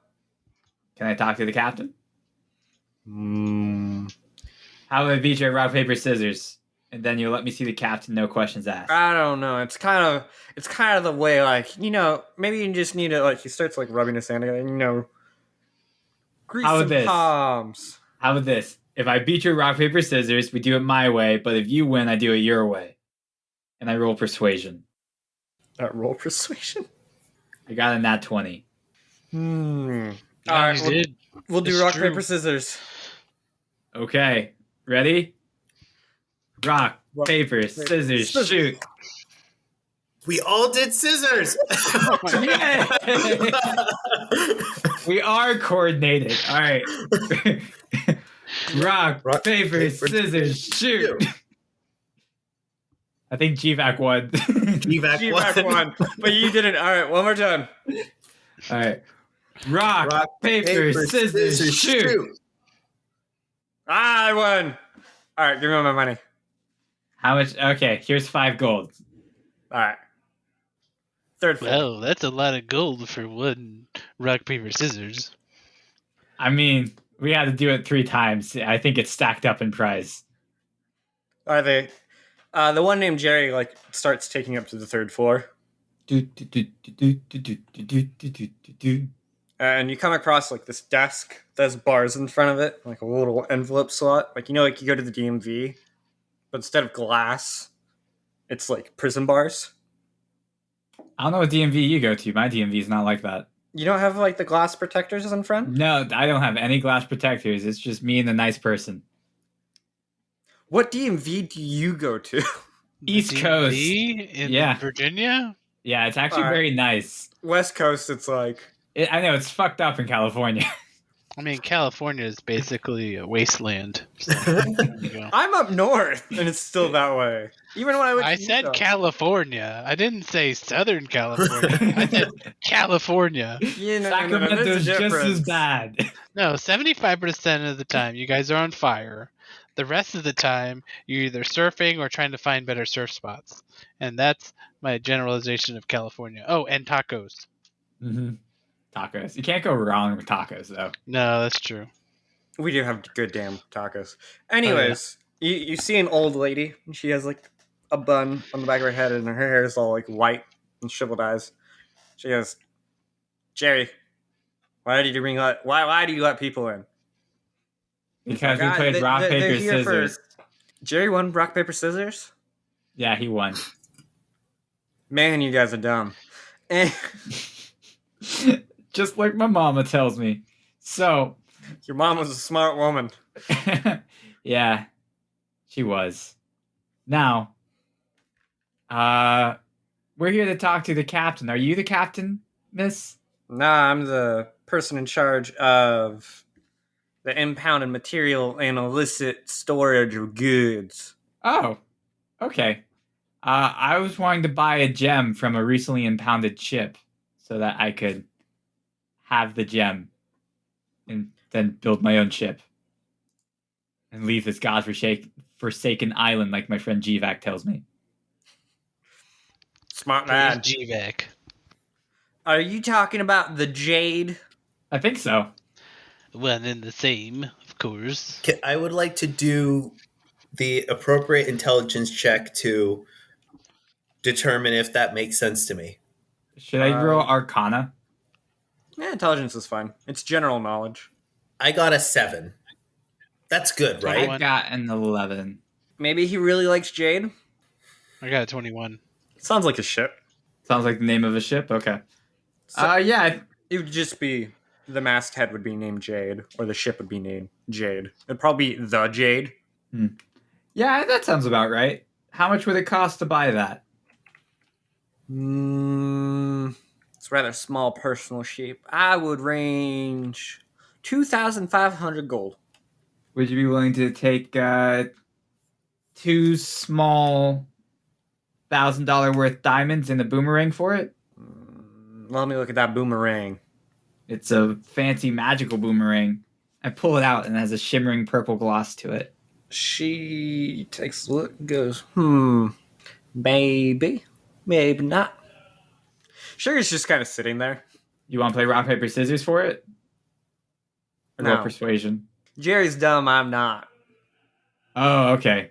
Can I talk to the captain? How about BJ rock, paper, scissors? And then you'll let me see the captain, no questions asked. I don't know. It's kind of the way, like, maybe you just need to, like, he starts like rubbing his hand together, grease How about some this? palms. How about this? If I beat you rock, paper, scissors, we do it my way, but if you win, I do it your way. And I roll persuasion. Roll persuasion. I got a nat 20. All Yeah, right, you did. we'll do It's rock true. paper scissors. Okay, ready? Rock, paper, scissors, shoot. We all did scissors! Yay! We are coordinated. All right. Rock, paper, scissors, shoot. I think GVAC won. GVAC won, but you didn't. All right, one more time. All right. Rock, paper, scissors, shoot. I won. All right, give me my money. How much? Okay, here's 5 gold. All right. Third floor. Well, that's a lot of gold for one rock, paper, scissors. I mean, we had to do it 3 times. I think it's stacked up in price. Are they? The one named Jerry starts taking up to the 3rd floor, and you come across this desk that has bars in front of it, like a little envelope slot. You go to the DMV, but instead of glass, it's like prison bars. I don't know what DMV you go to. My DMV is not like that. You don't have the glass protectors in front? No, I don't have any glass protectors. It's just me and the nice person. What DMV do you go to? East Coast. DMV in Yeah. Virginia? Yeah, it's actually Alright. very nice. West Coast, it's I know, it's fucked up in California. I mean, California is basically a wasteland. So, there you go. I'm up north, and it's still that way. Even when I went I to said Utah. California. I didn't say Southern California. I said California. Yeah, no, Sacramento's there's a just as difference. bad. No, 75% of the time you guys are on fire. The rest of the time you're either surfing or trying to find better surf spots. And that's my generalization of California. Oh, and tacos. Mm-hmm. Tacos. You can't go wrong with tacos, though. No, that's true. We do have good damn tacos. Anyways, you see an old lady. She has like a bun on the back of her head, and her hair is all like white and shriveled eyes. She goes, "Jerry, why do you let people in?" Because we God, played rock, they're paper, here for- scissors. Jerry won rock paper scissors. Yeah, he won. Man, you guys are dumb. And Just like my mama tells me. So, your mom was a smart woman. yeah, she was. Now, we're here to talk to the captain. Are you the captain, miss? Nah, I'm the person in charge of the impounded material and illicit storage of goods. Oh, okay. I was wanting to buy a gem from a recently impounded ship so that I could have the gem and then build my own ship and leave this godforsaken island like my friend Gvac tells me. Smart Who's lad. GVAC? Are you talking about the jade? I think so. One and the same, of course. I would like to do the appropriate intelligence check to determine if that makes sense to me. Should I roll Arcana? Yeah, intelligence is fine. It's general knowledge. I got a 7. That's good, right? I got an 11. Maybe he really likes jade. I got a 21. Sounds like a ship. Sounds like the name of a ship. Okay. So- Yeah. It would just be the masthead would be named Jade, or the ship would be named Jade. It'd probably be the Jade. Yeah, that sounds about right. How much would it cost to buy that? It's a rather small personal ship. I would range 2,500 gold. Would you be willing to take 2 small $1,000 worth diamonds and a boomerang for it? Let me look at that boomerang. It's a fancy magical boomerang. I pull it out and it has a shimmering purple gloss to it. She takes a look and goes, maybe not. Sugar's just kind of sitting there. You want to play rock, paper, scissors for it? Or roll No. persuasion? Jerry's dumb, I'm not. Oh, okay.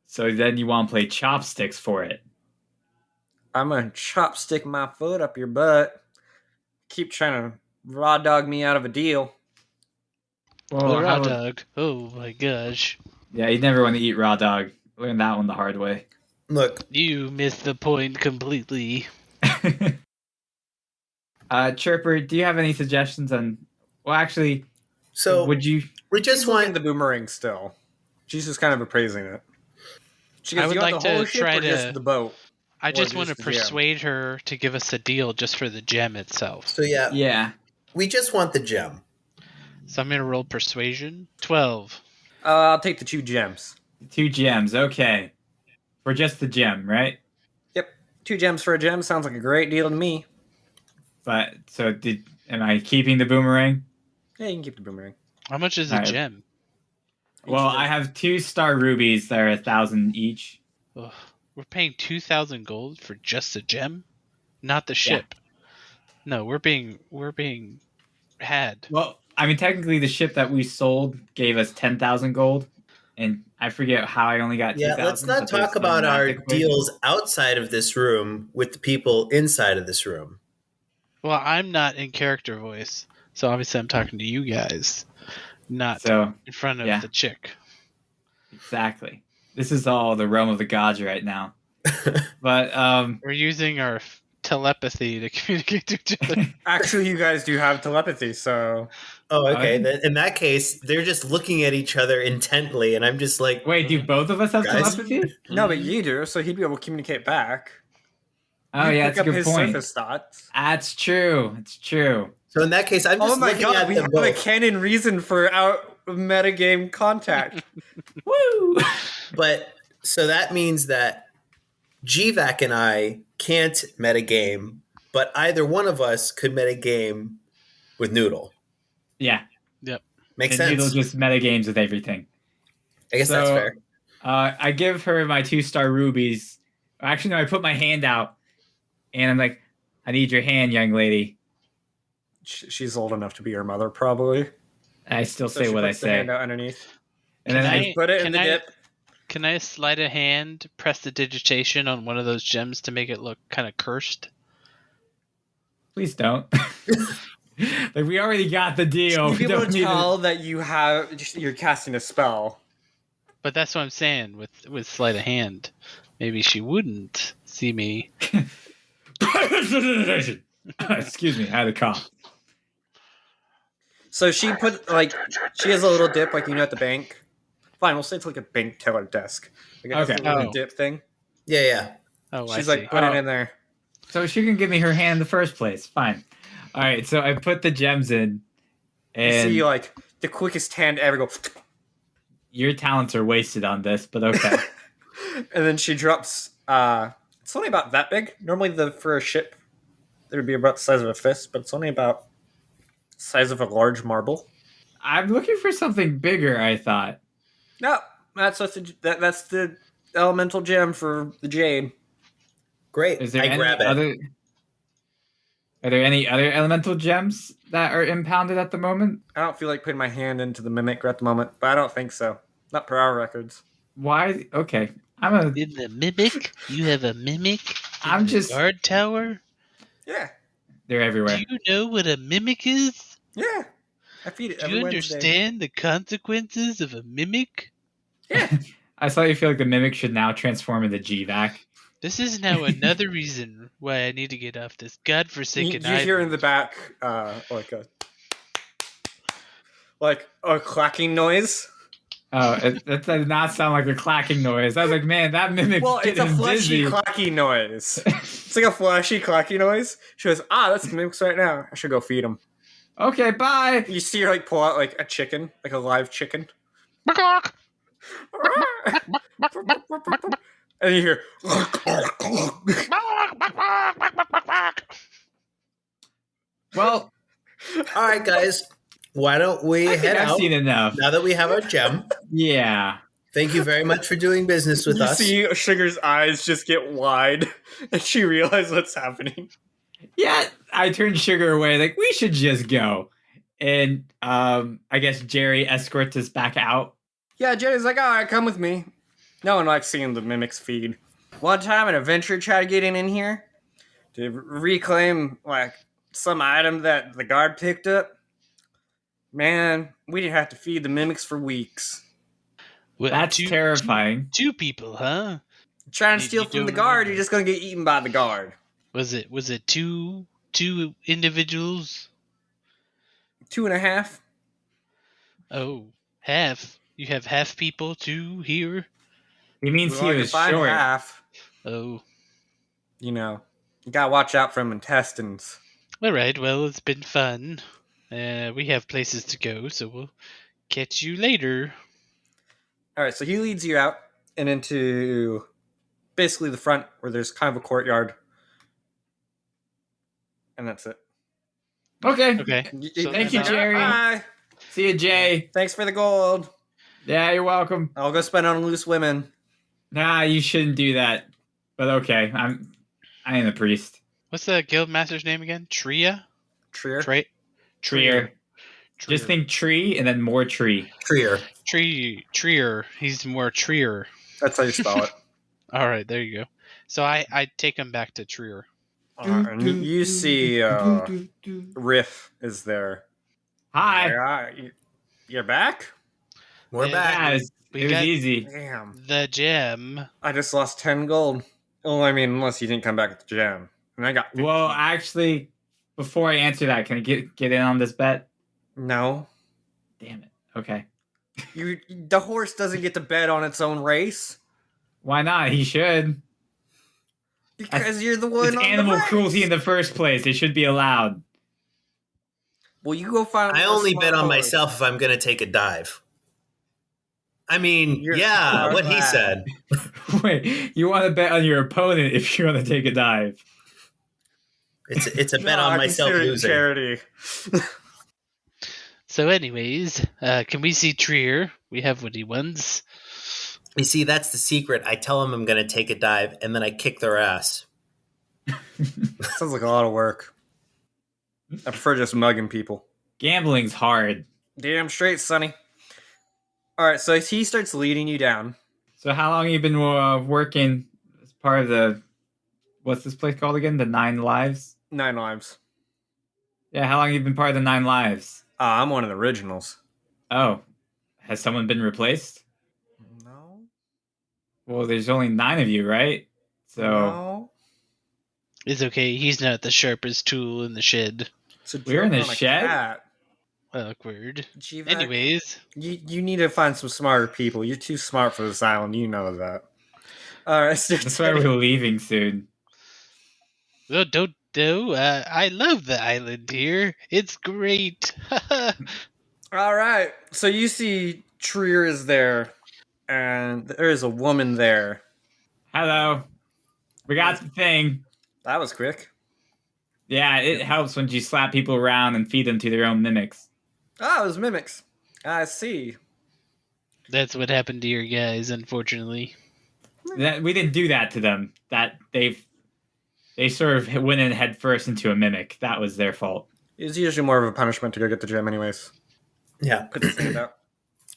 So then you want to play chopsticks for it. I'm gonna chopstick my foot up your butt. Keep trying to raw dog me out of a deal. Well, Raw dog. Oh my gosh. Yeah, you never want to eat raw dog. Learn that one the hard way. Look, You missed the point completely. Chirper, do you have any suggestions on... Well, actually, so would you... we just She's looking want at the boomerang still. She's just kind of appraising it. She goes, I would "You want like the whole to ship try or just to- the boat?" I just Or want to just the gem. persuade her to give us a deal just for the gem itself. so yeah, Yeah. we just want the gem. So I'm going to roll persuasion. 12. I'll take the 2 gems. 2 gems, okay. For just the gem, right? Yep, 2 gems for a gem sounds like a great deal to me. But, so am I keeping the boomerang? Yeah, you can keep the boomerang. How much is a Alright. gem? Well, I have 2 star rubies that are 1,000 each. Ugh. We're paying 2,000 gold for just a gem? Not the ship. No, we're being had. Well, I mean, technically the ship that we sold gave us 10,000 gold. And I forget how I only got 2,000. Yeah, let's not but there's talk about no our math equation. deals outside of this room with the people inside of this room. Well, I'm not in character voice, so obviously I'm talking to you guys, not So, in front of yeah. the chick. exactly. This is all the realm of the gods right now. But, We're using our telepathy to communicate to each other. Actually, you guys do have telepathy, so Oh, okay. Fine. Then in that case, they're just looking at each other intently, and I'm just like, wait, do both of us have Guys? telepathy? no, but you do, so he'd be able to communicate back. Oh, You yeah, pick that's a up good his point. surface thoughts. That's true. It's true. So in that case, I'm just Oh my looking god, at we them have a both. canon reason for our metagame contact. Woo! But so that means that GVAC and I can't metagame, but either one of us could metagame with Noodle. Yeah. Makes And sense. it'll just metagames with everything. I guess that's So, fair. I give her my 2-star rubies. Actually, no, I put my hand out, and I'm like, I need your hand, young lady. She's old enough to be your mother, probably. I still So say she what I puts the say. hand out underneath. And then Can I Put it in the Can I- dip. Can I slide a hand, press the digitation on one of those gems to make it look kind of cursed? please don't. Like, we already got the deal. You'd be We able don't to need tell that you're casting a spell. But that's what I'm saying with sleight of hand. Maybe she wouldn't see me. Excuse me, I had a cough. So she she has a little dip like at the bank. Fine, we'll say it's like a bank teller desk. Like it has Okay. a little Oh. dip thing. Yeah. Oh, She's I like, see. put it in there. So she can give me her hand in the first place. Fine. All right, so I put the gems in, You and see like the quickest hand ever go. your talents are wasted on this, but okay. And then she drops. It's only about that big. Normally, for a ship, it would be about the size of a fist, but it's only about the size of a large marble. I'm looking for something bigger, I thought. No, that's the elemental gem for the jade. Great. Is there I any grab it. other? Are there any other elemental gems that are impounded at the moment? I don't feel like putting my hand into the mimic at the moment, but I don't think so. Not per our records. Why? Okay, In the mimic? You have a mimic? I'm in the just- guard tower? Yeah, They're Do everywhere. you know what a mimic is? yeah. I feed it Do every you Wednesday. understand the consequences of a mimic? I slightly feel like the mimic should now transform into GVAC. This is now another reason why I need to get off this You, godforsaken you hear in island. the back like a clacking noise. Oh, that did not sound like a clacking noise. I was like, man, that mimic's Well, it's a getting fleshy busy. clacky noise. It's like a flashy clacky noise. She goes, that's mimics right now. I should go feed them. Okay, bye. You see her like pull out like a chicken, like a live chicken. And you hear Well, All right, guys. Why don't we I think head I've out seen enough. now that we have our gem? Yeah. Thank you very much for doing business with you us. see Sugar's eyes just get wide and she realizes what's happening. Yeah, I turned Sugar away. Like, we should just go. And I guess Jerry escorts us back out. Yeah, Jerry's like, all right, come with me. No one likes seeing the mimics feed. One time an adventurer tried getting in here to reclaim like some item that the guard picked up. Man, we didn't have to feed the mimics for weeks. Well, That's terrifying. Two people, huh? Trying to You- steal you from the don't guard, remember. you're just gonna get eaten by the guard. Was it two individuals? 2.5. Oh, half. You have half people too here? He means We he only was can find short. half. Oh. You know, you gotta watch out for them intestines. Alright, well, it's been fun. We have places to go, so we'll catch you later. All right, so he leads you out and into basically the front where there's kind of a courtyard, and that's it. Okay. Okay. So Thank you, then, Jerry. Bye. See you, Jay. Thanks for the gold. Yeah, you're welcome. I'll go spend on loose women. Nah, you shouldn't do that. But okay, I am a priest. What's the guild master's name again? Tria? Trier. Trier. Just think tree and then more tree. Trier. Trier. He's more Trier. That's how you spell it. All right, there you go. So I take him back to Trier. And you see Riff is there. Hi. Yeah, you're back? We're Yeah. back. Yeah, it was got easy. Damn. the gem. I just lost 10 gold. Well, I mean, unless you didn't come back at the gym. And I got 15. Well, actually, before I answer that, can I get in on this bet? No. Damn it. Okay. The horse doesn't get to bet on its own race. Why not? He should. Because you're the one It's on animal the race. cruelty in the first place. It should be allowed. Well, you go find. I a only small bet on horse. myself if I'm going to take a dive. I mean, You're yeah, smart what he lad. said. Wait, you want to bet on your opponent if you want to take a dive? It's a bet on I myself consider it losing. charity. So, anyways, can we see Trier? We have what he wants. You see, that's the secret. I tell them I'm going to take a dive, and then I kick their ass. Sounds like a lot of work. I prefer just mugging people. Gambling's hard. Damn straight, Sonny. All right, so he starts leading you down. So how long have you been working as part of the... What's this place called again? The 9 Lives? 9 lives. Yeah, how long have you been part of the 9 Lives? I'm one of the originals. Oh, has someone been replaced? No. Well, there's only 9 of you, right? So... No. It's okay. He's not the sharpest tool in the shed. It's a We're in joke the on a shed? cat. Awkward. G-Vac, Anyways, you need to find some smarter people. You're too smart for this island. You know that. All right, That's why we're leaving soon. well, don't do. I love the island here. It's great. All right, so you see Trier is there, and there is a woman there. Hello. We got the thing. That was quick. Yeah, it helps when you slap people around and feed them to their own mimics. Ah, it was mimics. I see. That's what happened to your guys, unfortunately. We didn't do that to them. That they sort of went in head first into a mimic. That was their fault. It's usually more of a punishment to go get the gem, anyways. Yeah. Put the stand out.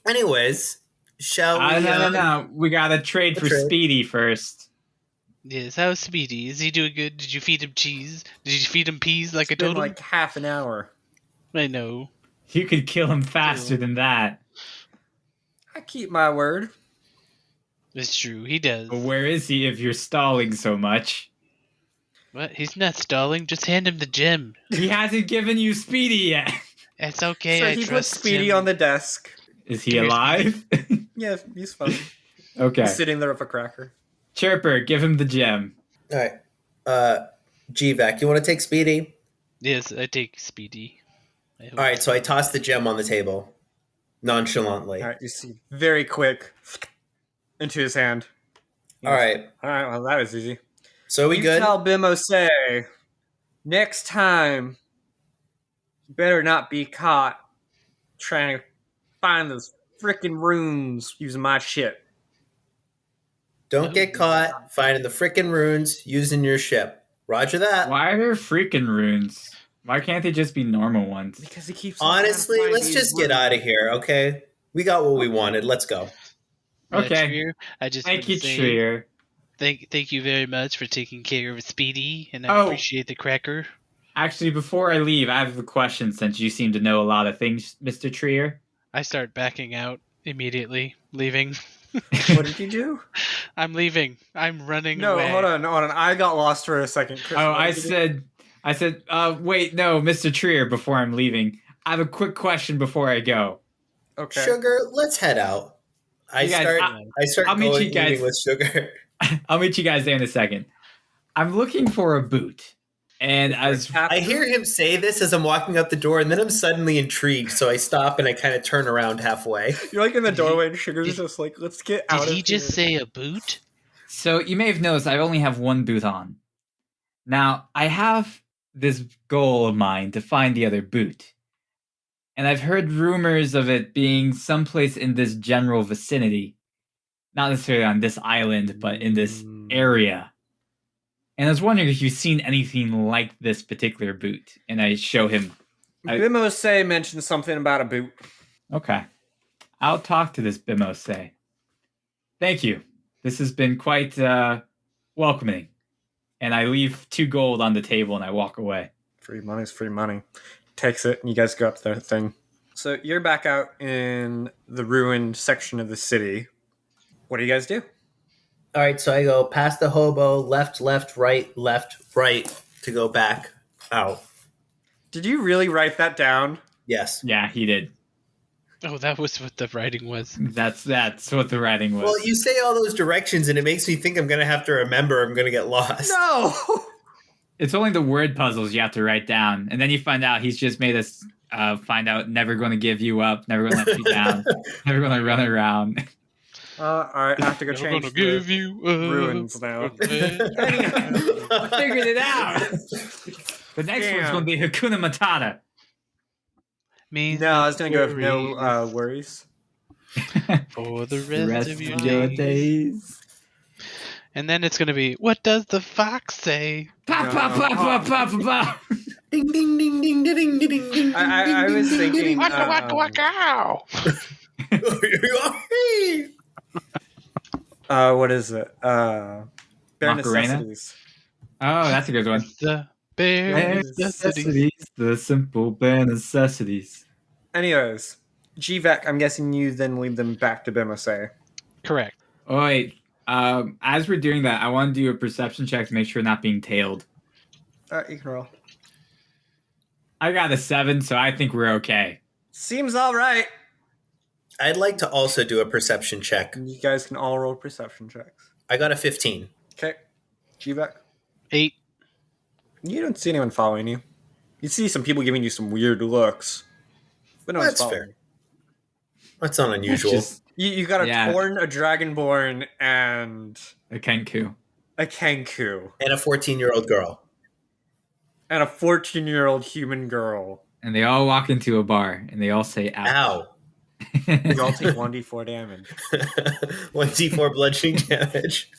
Anyways, shall we... No. We gotta trade for trade. Speedy first. Yes, how's Speedy? Is he doing good? Did you feed him cheese? Did you feed him peas like I It's been told him? like half an hour. I know. You could kill him faster than that. I keep my word. It's true, he does. But where is he if you're stalling so much? What? He's not stalling. Just hand him the gem. He hasn't given you Speedy yet. It's okay. So I he puts trust Speedy him. on the desk. Is he Come here, alive? Yeah, he's fine. Okay. He's sitting there with a cracker. Chirper, give him the gem. All right. GVAC, you want to take Speedy? Yes, I take Speedy. All right, so I toss the gem on the table nonchalantly. All right, you see, very quick into his hand. All right. All right, well, that was easy. So we you good? tell Bimose next time, you better not be caught trying to find those freaking runes using my shit. Don't get caught finding the frickin' runes using your ship. Roger that. Why are there freaking runes? Why can't they just be normal ones? Because he keeps Honestly, trying to find let's these just get runes. out of here, okay? We got what we wanted. Let's go. Okay. Trier, I just Thank want you, to say Trier. thank you very much for taking care of Speedy, and I Oh. appreciate the cracker. Actually, before I leave, I have a question since you seem to know a lot of things, Mr. Trier. I start backing out immediately, leaving. What did you do? I'm leaving. I'm running No, away. hold on. I got lost for a second. Chris, Oh, what I did you do? said, wait, no, Mr. Trier, before I'm leaving. I have a quick question before I go. Okay. Sugar, let's head out. I You guys, start I'll meet going you guys. eating with Sugar. I'll meet you guys there in a second. I'm looking for a boot. And as I hear him say this as I'm walking out the door, and then I'm suddenly intrigued, so I stop and I kind of turn around halfway. You're like in the Did he- doorway, and Sugar's did- just like, let's get out Did of he just here. say a boot? So you may have noticed I only have one boot on. Now, I have this goal of mine to find the other boot. And I've heard rumors of it being someplace in this general vicinity. Not necessarily on this island, but in this area. And I was wondering if you've seen anything like this particular boot. And I show him. Bimose mentioned something about a boot. Okay. I'll talk to this Bimose. Thank you. This has been quite welcoming. And I leave 2 gold on the table and I walk away. Free money's free money. Takes it, and you guys go up to their thing. So you're back out in the ruined section of the city. What do you guys do? All right, so I go past the hobo, left, right to go back out. Did you really write that down? Yes. Yeah, he did. Oh, that was what the writing was. That's what the writing was. Well, you say all those directions, and it makes me think I'm going to have to remember I'm going to get lost. No! It's only the word puzzles you have to write down, and then you find out he's just made us find out never going to give you up, never going to let you down, never going to run around. All right, I have to go Never change gonna the give you up. ruins now. I figured it out. The next one's Damn. going to be Hakuna Matata. Means No, I was going to go with worries no worries. for the The rest of your days. And then it's gonna be, what does the fox say? Pop, pop, pop, pop, pop, pop, pop. Ding ding ding ding ding ding ding ding. I was ding, ding, thinking, ding, Waka waka waka ow! ding. what is it? Bare Macarena? necessities. Oh, that's a good one. The bare Bare necessities. necessities, the simple bare necessities. Anyways, GVAC, I'm guessing you then lead them back to Bimose. Correct. Oh, wait. As we're doing that, I want to do a perception check to make sure we're not being tailed. Alright, you can roll. I got a 7, so I think we're okay. Seems alright. I'd like to also do a perception check. You guys can all roll perception checks. I got a 15. Okay. GVAC. 8. You don't see anyone following you. You see some people giving you some weird looks. But no one's That's following fair. That's not unusual. Just you got a Yeah. Torn, a Dragonborn, and a Kenku. a Kenku. And a 14-year-old girl. And a 14-year-old human girl. And they all walk into a bar, and they all say, ouch. Ow. You all take 1d4 damage. 1d4 bludgeoning damage.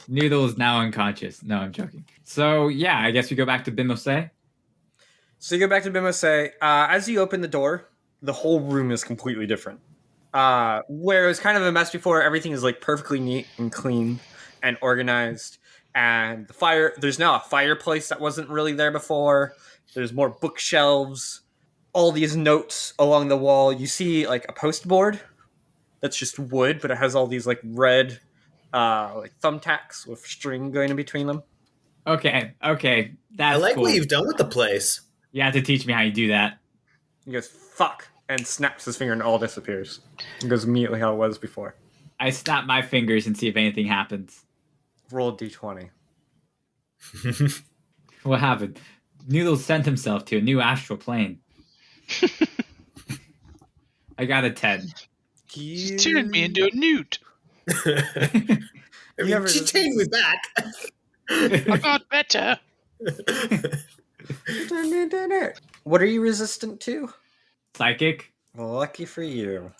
Noodle is now unconscious. No, I'm joking. So, yeah, I guess we go back to Bimose. So you go back to Bimose. As you open the door, the whole room is completely different. Where it was kind of a mess before, everything is like perfectly neat and clean and organized. And there's now a fireplace that wasn't really there before. There's more bookshelves, all these notes along the wall. You see like a post board that's just wood, but it has all these like red like thumbtacks with string going in between them. Okay, that's I like cool. what you've done with the place. You have to teach me how you do that. He goes, fuck, and snaps his finger and all disappears. It goes immediately how it was before. I snap my fingers and see if anything happens. Roll a d20. What happened? Noodle sent himself to a new astral plane. I got a 10. She turned me into a newt. I mean, ever she just- changed me back. I got better. What are you resistant to? Psychic? Lucky for you.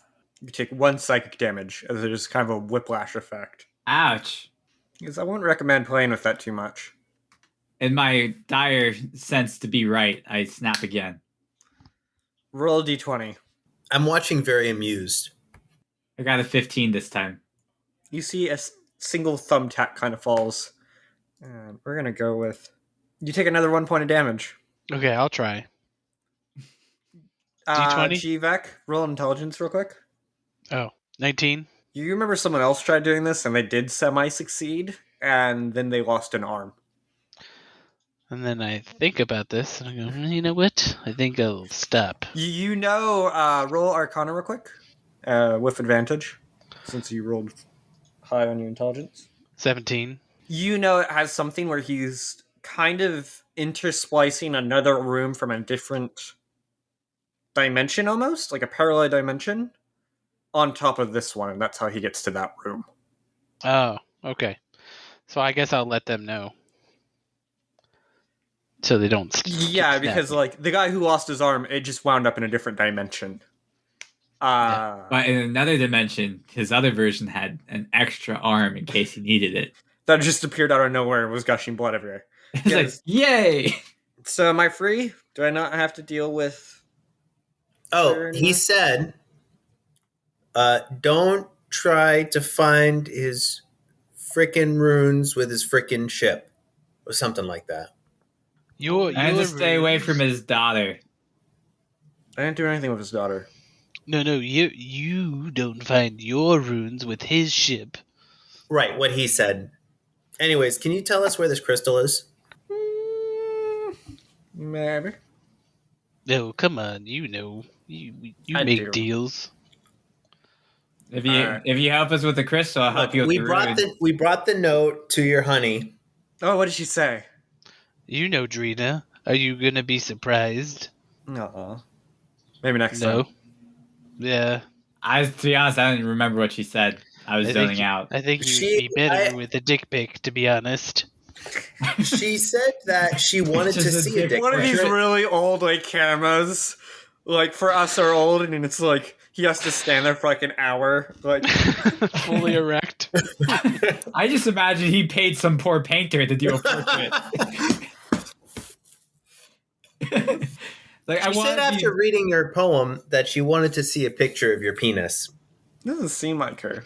You take 1 psychic damage, as there's kind of a whiplash effect. Ouch. Because I wouldn't recommend playing with that too much. In my dire sense to be right, I snap again. Roll a d20. I'm watching very amused. I got a 15 this time. You see a single thumbtack kind of falls. And we're going to go with... You take another 1 point of damage. Okay, I'll try. D20? GVAC, roll intelligence real quick. Oh, 19. You remember someone else tried doing this and they did semi-succeed, and then they lost an arm. And then I think about this, and I go, you know what? I think I'll stop. You know, roll Arcana real quick, with advantage, since you rolled high on your intelligence. 17. You know it has something where he's kind of intersplicing another room from a different dimension almost, like a parallel dimension, on top of this one, and that's how he gets to that room. Oh, okay. So I guess I'll let them know. So they don't. Yeah, because like the guy who lost his arm, it just wound up in a different dimension. But in another dimension, his other version had an extra arm in case he needed it. That just appeared out of nowhere and was gushing blood everywhere. It's Yes. like, yay! So am I free? Do I not have to deal with... Oh, he said, don't try to find his frickin' runes with his frickin' ship. Or something like that. And to stay away from his daughter. I didn't do anything with his daughter. No, you don't find your runes with his ship. Right, what he said. Anyways, can you tell us where this crystal is? Maybe. No, come on, you know. You I make do. deals. If you Alright. if you help us with the crystal, I'll help Look, you with we the brought rune. we brought the note to your honey. Oh, what did she say? You know, Drina. Are you gonna be surprised? No. Maybe next No. time. Yeah. To be honest, I don't even remember what she said. I was zoning out. I think you'd be better with a dick pic, to be honest. She said that she wanted to just a see a dick dick One of these pic. really old like cameras, like for us are old, and it's like he has to stand there for like an hour, like Fully erect. I just imagine he paid some poor painter to do a portrait. Like, She said after reading your poem that she wanted to see a picture of your penis. doesn't seem like her.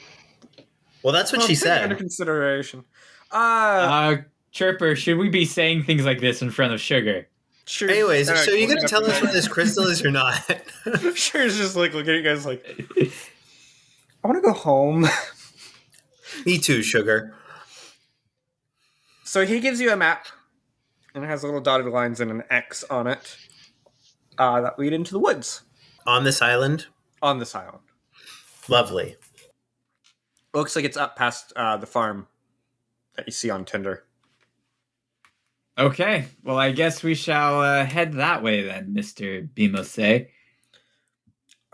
Well, that's what Well, she take it under said. consideration. Chirper, should we be saying things like this in front of Sugar? Sure. Anyways, Alright, so you we'll gonna get tell up us to where this crystal is or not? that. Sure's just like looking at you guys like, I want to go home. Me too, sugar. So he gives you a map, and it has little dotted lines and an X on it that lead into the woods On this island, on this island. lovely. Looks like it's up past the farm that you see on Tinder. Okay, well, I guess we shall head that way then, Mr. Bimose.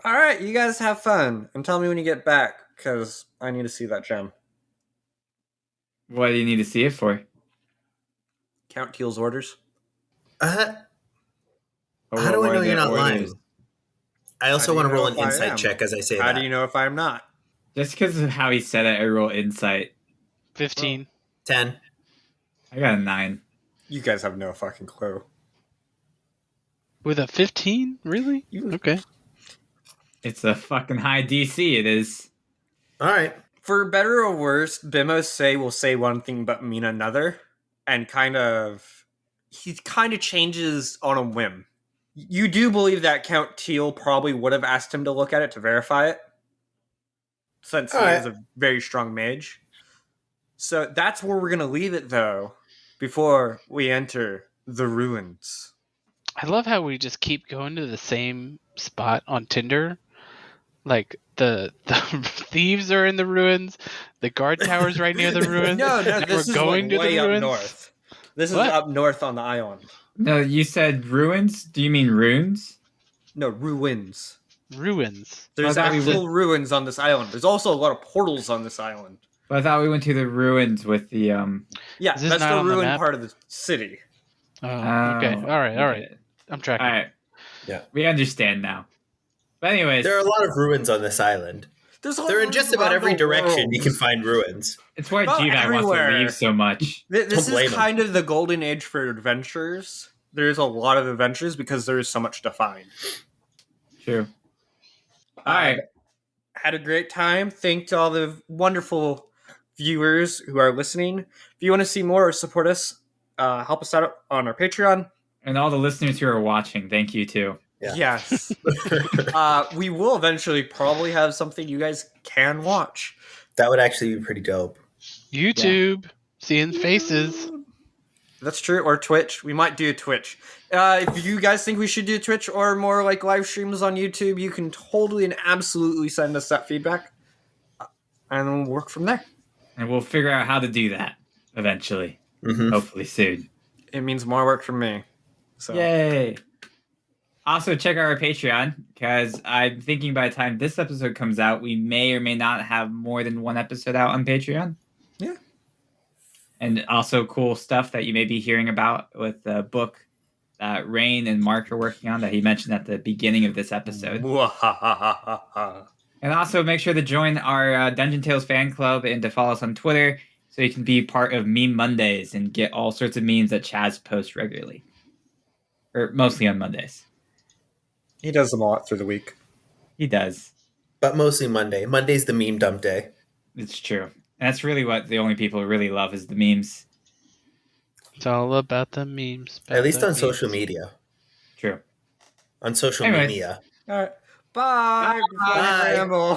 All right, you guys have fun, and tell me when you get back, because I need to see that gem. What do you need to see it for? Count Teal's orders. How Or do what I were know the you're not orders? lying? I also How do want you to roll know an if I insight am? check as I say How that. do you know if I'm not? Just because of how he said it, I roll insight. 15. 10. I got a 9. You guys have no fucking clue. With a 15? Really? Okay. It's a fucking high DC, it is. All right. For better or worse, Bimose will say one thing but mean another, and he kind of changes on a whim. You do believe that Count Teal probably would have asked him to look at it to verify it, since he is a very strong mage. So that's where we're going to leave it, though, before we enter the ruins. I love how we just keep going to the same spot on Tinder. Like, the thieves are in the ruins, the guard tower's right near the ruins. No, and this is going like to way the up ruins. north. This is What? up north on the island. No, you said ruins? Do you mean runes? No, ruins. Ruins. There's I thought we actual ruins on this island. There's also a lot of portals on this island. But I thought we went to the ruins with the Yeah, Is this that's not the on the ruin map? part of the city. Oh, okay. All right. I'm tracking. All right. Yeah. We understand now. But anyways, There are a lot of ruins on this island. They're in just about every direction you can find ruins. it's why About G-Bag wants to everywhere. leave so much. This Don't blame is 'em. kind of the golden age for adventures. There's a lot of adventures because there is so much to find. True. All right. Had a great time. Thank to all the wonderful viewers who are listening. If you want to see more or support us, help us out on our Patreon. And all the listeners who are watching, thank you too. Yeah. Yes. We will eventually probably have something you guys can watch. That would actually be pretty dope. YouTube. Seeing faces. That's true. Or Twitch. We might do a Twitch. If you guys think we should do Twitch or more like live streams on YouTube, you can totally and absolutely send us that feedback. And then we'll work from there. And we'll figure out how to do that eventually. Mhm. Hopefully soon. It means more work from me. So Yay. Also, check out our Patreon, because I'm thinking by the time this episode comes out, we may or may not have more than one episode out on Patreon. Yeah. And also cool stuff that you may be hearing about with the book that Rain and Mark are working on that he mentioned at the beginning of this episode. And also make sure to join our Dungeon Tales fan club and to follow us on Twitter so you can be part of Meme Mondays and get all sorts of memes that Chaz posts regularly. Or mostly on Mondays. He does them a lot through the week. He does. But mostly Monday. Monday's the meme dump day. It's true. And that's really what the only people really love is the memes. It's all about the memes. At least on social media. True. On social Anyways. media. All right. Bye. Bye. Ramble. Bye.